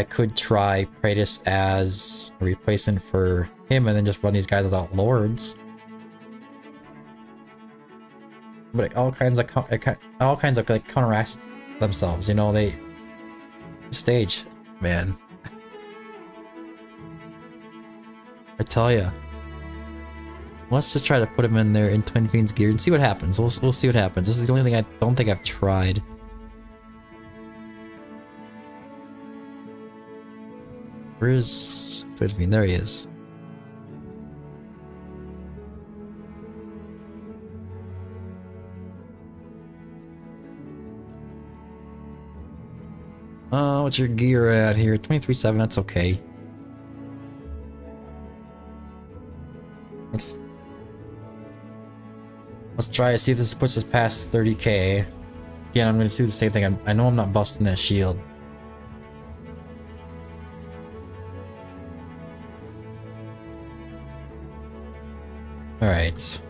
could try Kratos as a replacement for him and then just run these guys without Lords. But it all kinds of like counteracts themselves, you know, stage, man. I tell ya. Let's just try to put him in there in Twin Fiends gear and see what happens. We'll see what happens. This is the only thing I don't think I've tried. Where is Twin Fiend? There he is. What's your gear at here? 23.7, that's okay. Let's try to see if this puts us past 30k. Again, I'm gonna do the same thing. I know I'm not busting that shield. Alright.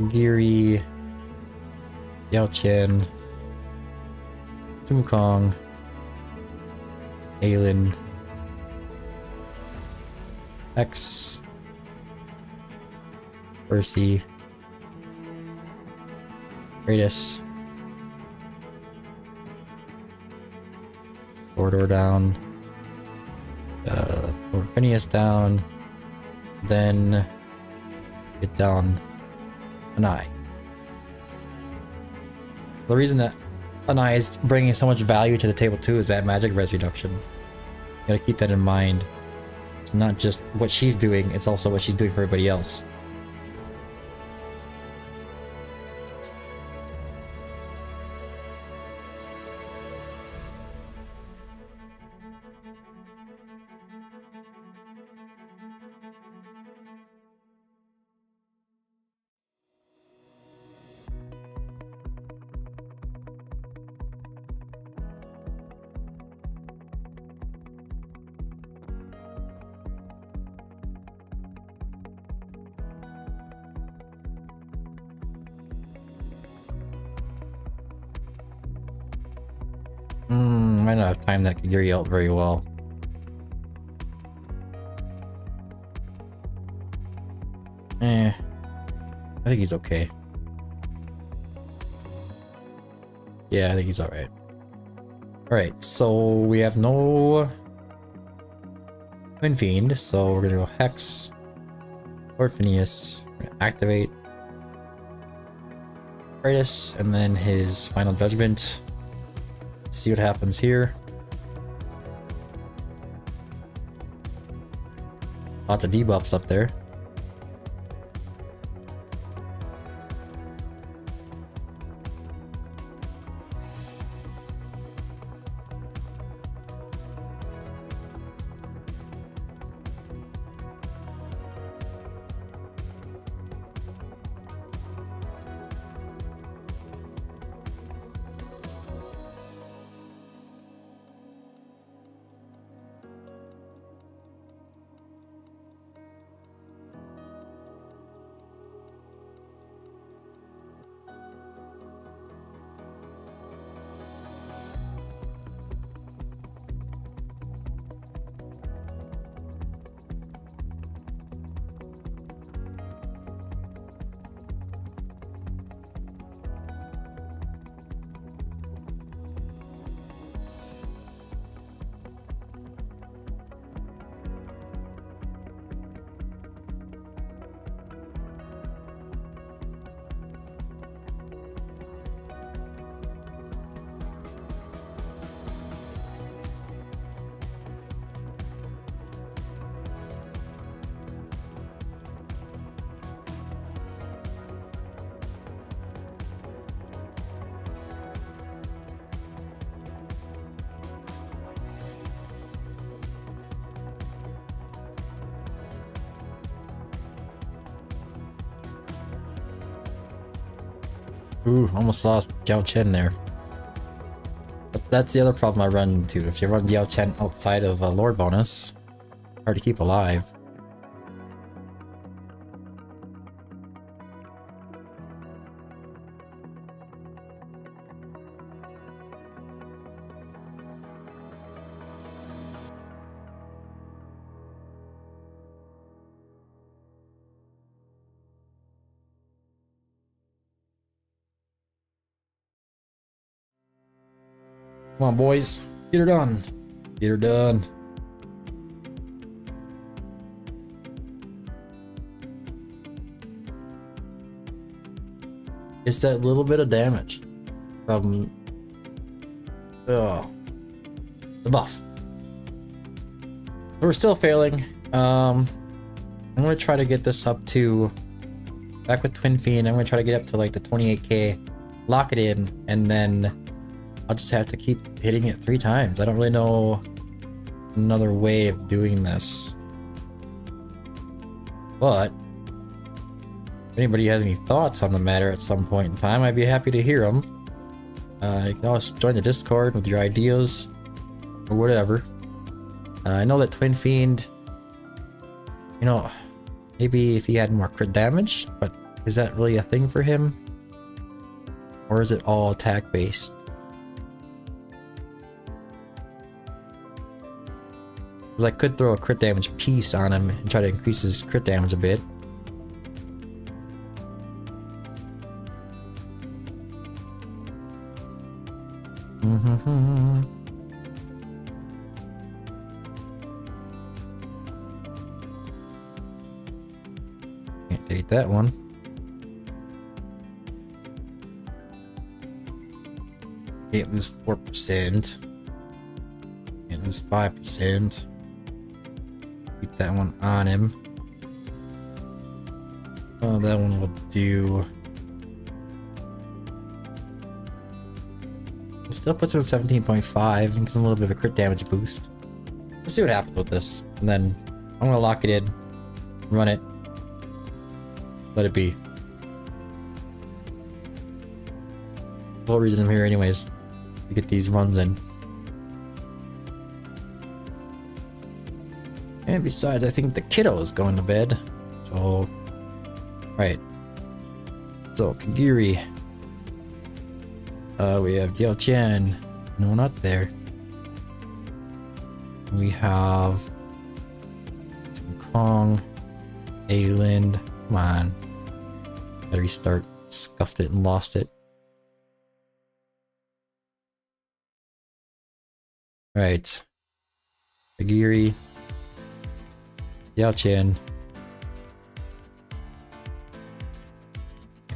Giri, Yao Chen, Sumu Kong, Aelin, X, Percy, Kratos, Mordor down, Lord Phineas down, then get down Anai. The reason that Anai is bringing so much value to the table too is that magic res reduction. You gotta keep that in mind. It's not just what she's doing, it's also what she's doing for everybody else. might not have timed that Kagiri out very well. I think he's okay. Yeah, I think he's alright. Alright, so we have no Twin Fiend, so we're gonna go Hex, Lord Phineas, we're gonna activate Kratos, and then his Final Judgment. Let's see what happens here. Lots of debuffs up there. Ooh, almost lost Diao Chen there. That's the other problem I run into. If you run Diao Chen outside of a lore bonus, hard to keep alive. Come on, boys. Get her done. Get her done. It's that little bit of damage from the buff. We're still failing. I'm gonna try to get this up to back with Twin Fiend. I'm gonna try to get up to like the 28k, lock it in, and then I'll just have to keep hitting it 3 times. I don't really know another way of doing this. But if anybody has any thoughts on the matter at some point in time, I'd be happy to hear them. You can always join the Discord with your ideas or whatever. I know that Twin Fiend, you know, maybe if he had more crit damage, but is that really a thing for him? Or is it all attack based? Because I could throw a crit damage piece on him and try to increase his crit damage a bit. Can't take that one. Can't lose 4%. Can't lose 5%. Keep that one on him. Oh, that one will do. Still puts him at 17.5 and gives him a little bit of a crit damage boost. Let's see what happens with this. And then I'm gonna lock it in, run it, let it be. The whole reason I'm here anyways, to get these runs in. And besides, I think the kiddo is going to bed. So, right. So, Kagiri. We have Diao Chen. No, not there. We have Kong, Ayland. Come on. Gotta restart. Scuffed it and lost it. Right. Agiri. Yao Chen.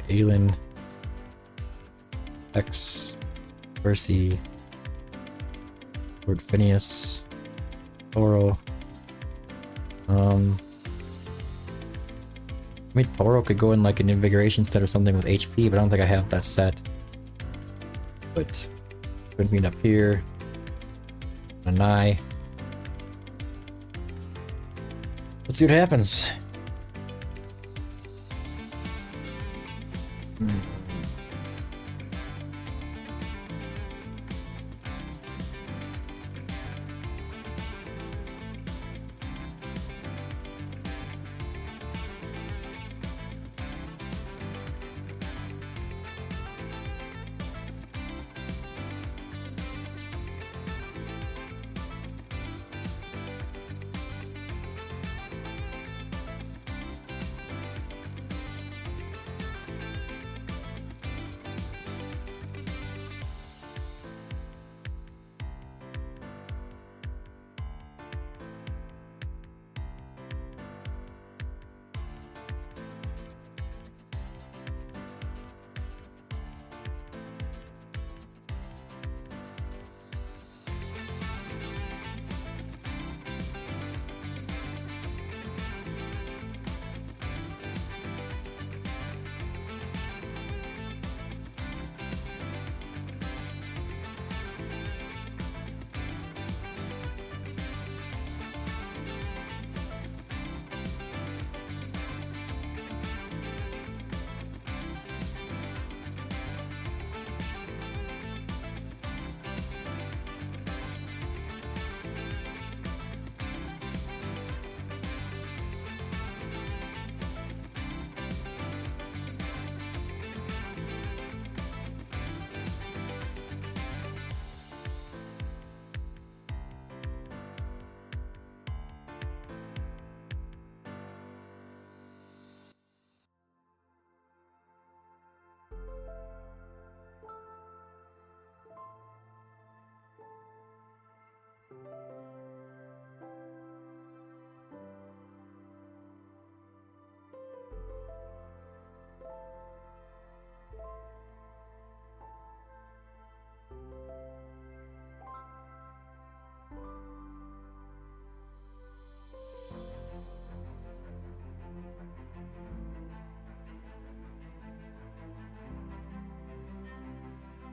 Ayland. X. Percy. Lord Phineas. Toro. I mean, Toro could go in like an invigoration set or something with HP, but I don't think I have that set. But put me up here. Nanai. Let's see what happens.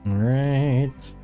All right.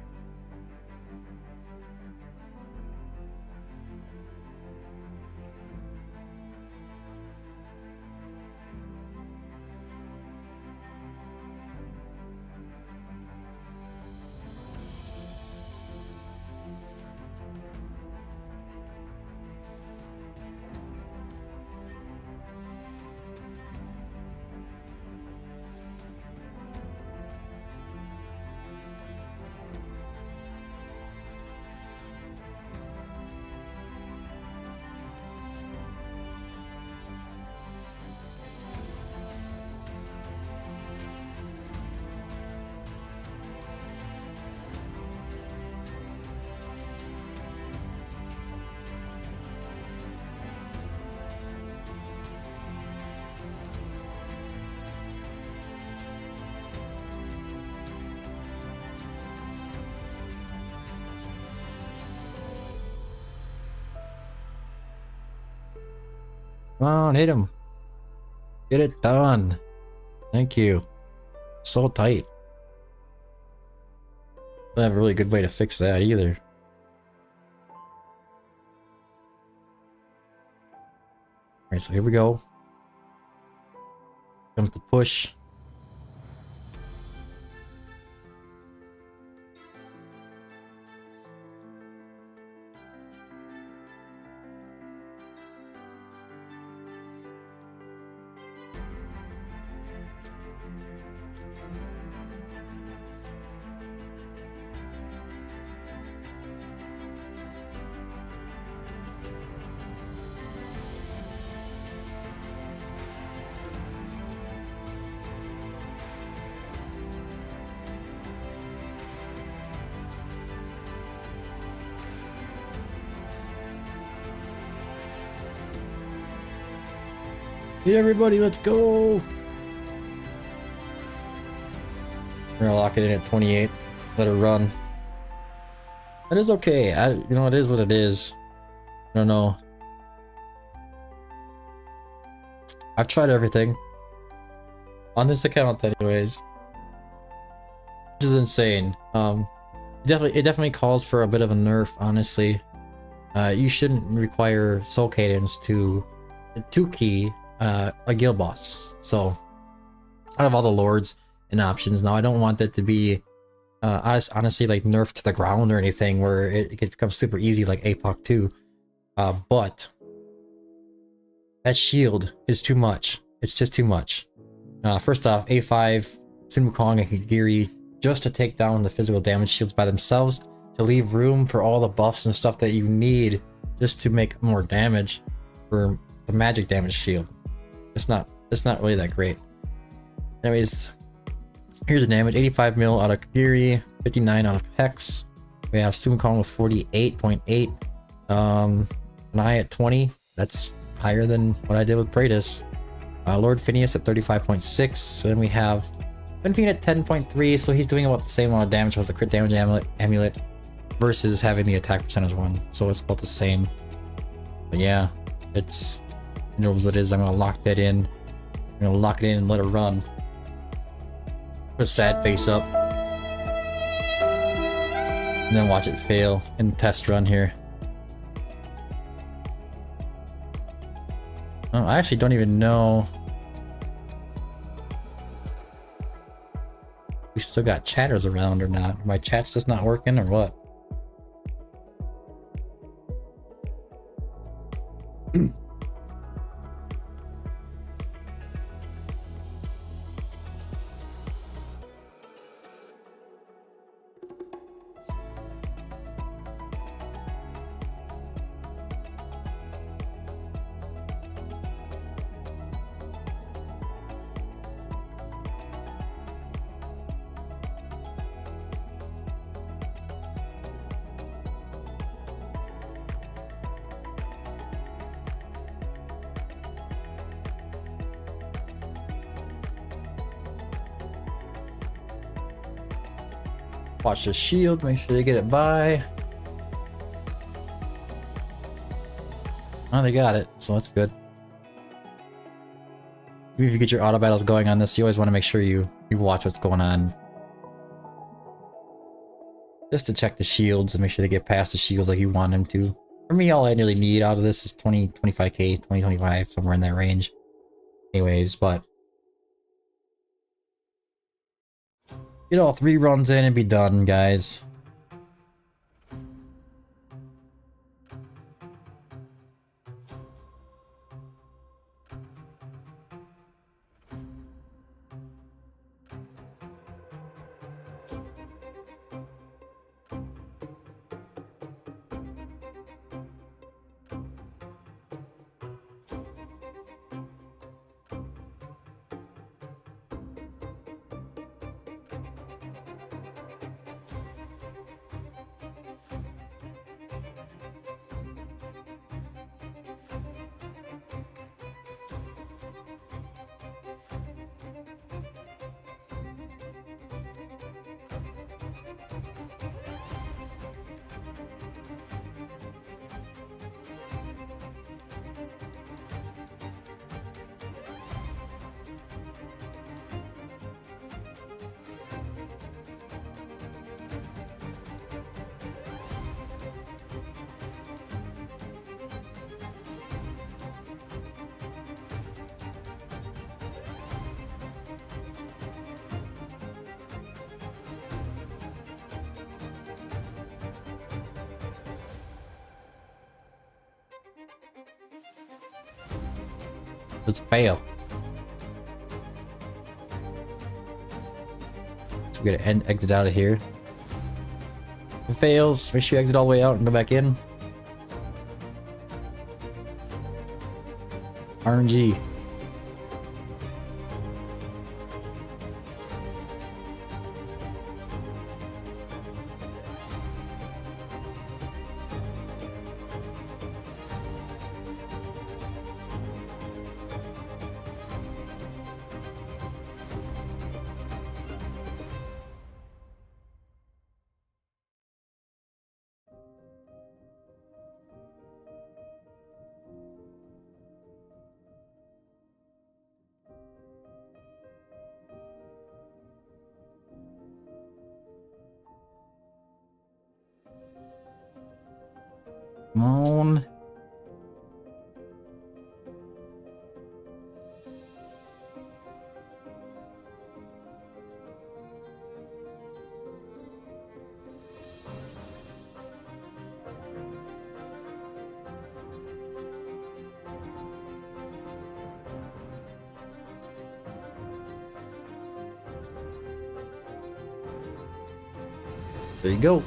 Come on, hit him. Get it done. Thank you. So tight. Don't have a really good way to fix that either. Alright, so here we go. Comes the push. Hey everybody, let's go! We're gonna lock it in at 28. Let it run. That is okay. You know, it is what it is. I don't know. I've tried everything. On this account anyways. Which is insane. It definitely calls for a bit of a nerf, honestly. You shouldn't require Soul Cadence to 2-key a guild boss. So, out of all the lords and options, now I don't want that to be honestly like nerfed to the ground or anything where it could become super easy like APOC 2. But that shield is too much. It's just too much. First off, A5, Sun Wukong, and Kagiri, just to take down the physical damage shields by themselves, to leave room for all the buffs and stuff that you need just to make more damage for the magic damage shield. It's not really that great. Anyways, here's the damage: 85 mil out of Kagiri, 59 out of Hex. We have Sun Wukong with 48.8. Nai at 20. That's higher than what I did with Praetus. Lord Phineas at 35.6. Then we have Benfiend at 10.3, so he's doing about the same amount of damage with the crit damage amulet versus having the attack percentage one. So it's about the same. But yeah, it's, you know what it is. I'm gonna lock that in. I'm gonna lock it in and let it run. Put a sad face up. And then watch it fail in the test run here. Oh, I actually don't even know. We still got chatters around or not. My chat's just not working or what? Watch the shield, make sure they get it by. Oh, they got it, so that's good. Even if you get your auto battles going on this, you always want to make sure you watch what's going on. Just to check the shields and make sure they get past the shields like you want them to. For me, all I really need out of this is 25k, 25, somewhere in that range. Anyways, but get all 3 runs in and be done, guys. Let's fail. So we're gonna exit out of here. If it fails, make sure you exit all the way out and go back in. RNG. Come on. There you go.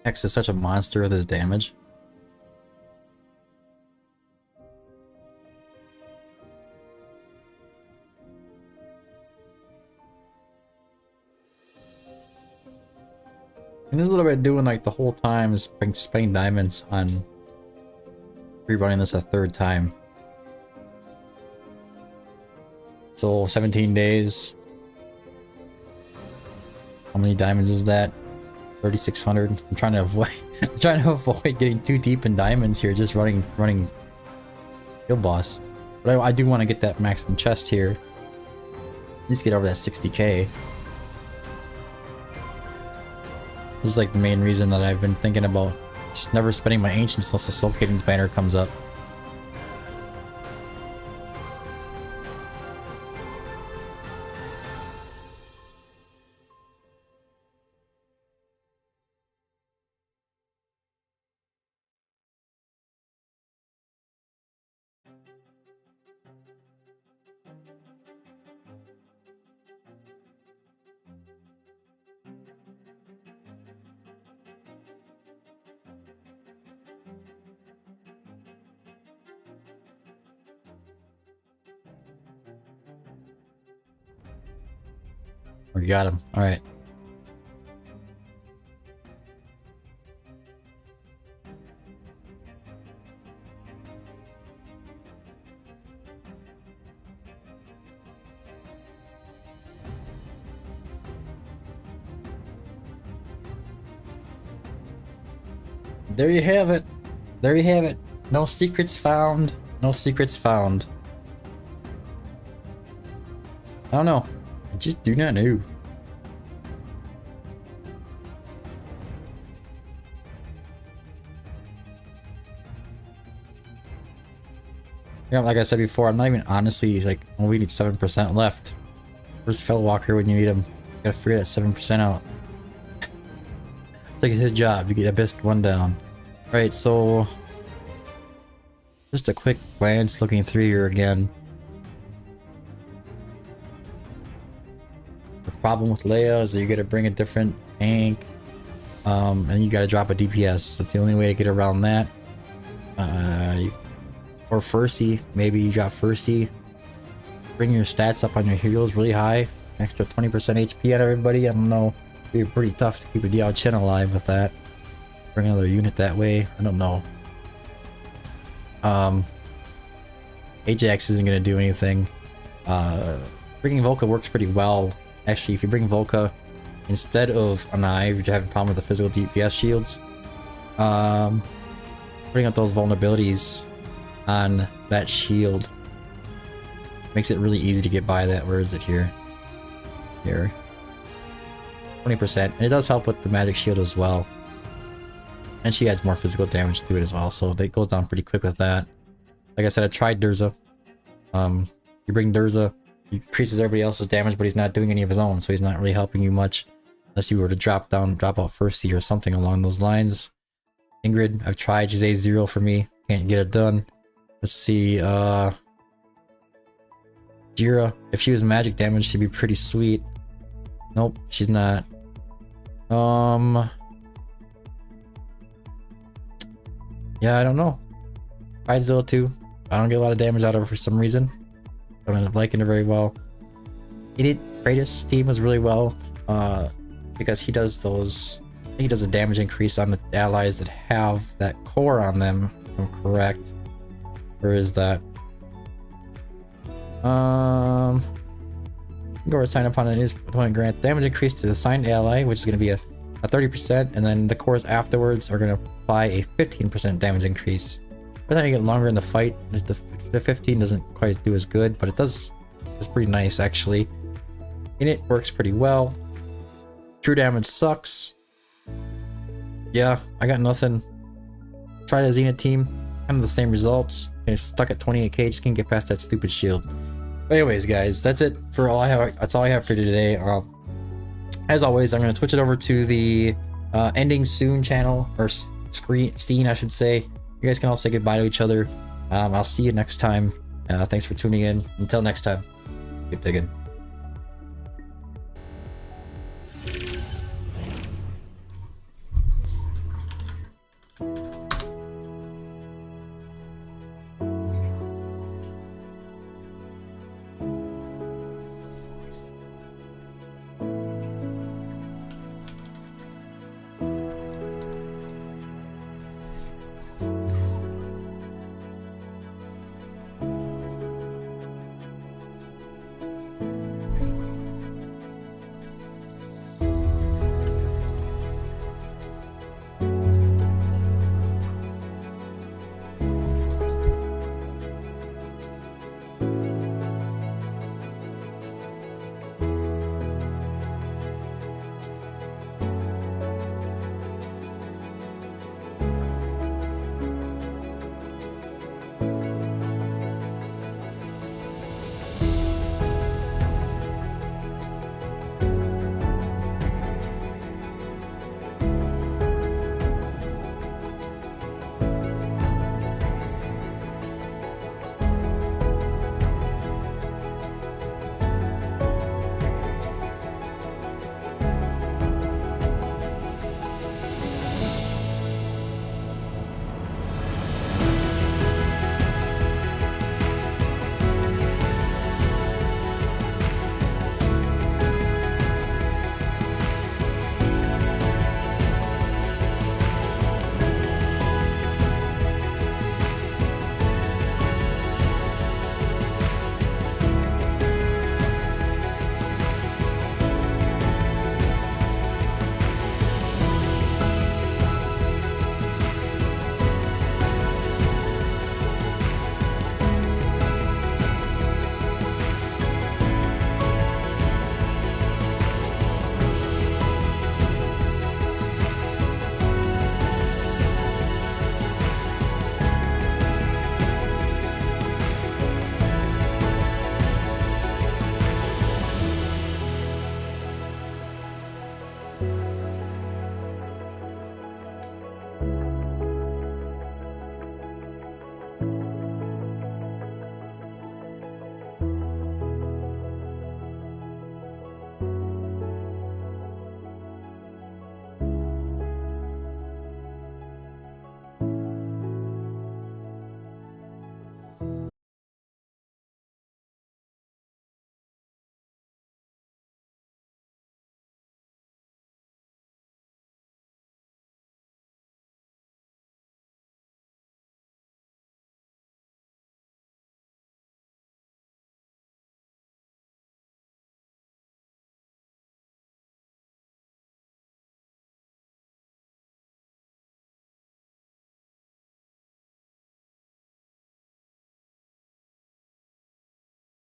X is such a monster with his damage. And this is what I've been doing like the whole time, is spending diamonds on rerunning this a third time. So 17 days. How many diamonds is that? 3,600. I'm trying to avoid getting too deep in diamonds here, just running guild boss. But I do want to get that maximum chest here. At least get over that 60k. This is like the main reason that I've been thinking about just never spending my ancients unless the Soul Cadence banner comes up. We got him. All right. There you have it. There you have it. No secrets found. No secrets found. I don't know. I just do not know. Yeah, like I said before, I'm not even honestly like, oh, we need 7% left. Where's Fellwalker when you need him? You gotta figure that 7% out. It's like it's his job. You get a best one down. Alright, so just a quick glance looking through here again. The problem with Leia is that you gotta bring a different tank. And you gotta drop a DPS. That's the only way to get around that. Or Fursey. Maybe you drop Fursey. Bring your stats up on your heroes really high. Extra 20% HP on everybody. I don't know. It'd be pretty tough to keep a DL Chin alive with that. Bring another unit that way. I don't know. Ajax isn't going to do anything. Bringing Volca works pretty well. Actually, if you bring Volca instead of Aniv, you're having a problem with the physical DPS shields. Putting up those vulnerabilities on that shield makes it really easy to get by that. Where is it here? Here. 20%. And it does help with the magic shield as well. And she adds more physical damage to it as well, so that goes down pretty quick with that. Like I said, I tried Durza. You bring Durza, he increases everybody else's damage, but he's not doing any of his own, so he's not really helping you much. Unless you were to drop out Fursey or something along those lines. Ingrid, I've tried, she's A0 for me. Can't get it done. Let's see, Jira, if she was magic damage, she'd be pretty sweet. Nope, she's not. Yeah, I don't know. Tried Zilla too. I don't get a lot of damage out of her for some reason. I don't end up liking her very well. Kratos' team was really well, because he does those. He does a damage increase on the allies that have that core on them, if I'm correct. Where is that? Go sign upon an opponent grant damage increase to the assigned ally, which is going to be a a 30%, and then the cores afterwards are going to apply a 15% damage increase. By the time you get longer in the fight, the 15 doesn't quite do as good, but it does. It's pretty nice actually. And it works pretty well. True damage sucks. Yeah, I got nothing. Try the Zenith team, kind of the same results. And it's stuck at 28k, just can't get past that stupid shield. But anyways, guys, that's it for all I have. That's all I have for today. As always, I'm gonna switch it over to the ending soon channel, or scene, I should say. You guys can all say goodbye to each other. I'll see you next time. Thanks for tuning in. Until next time, keep digging.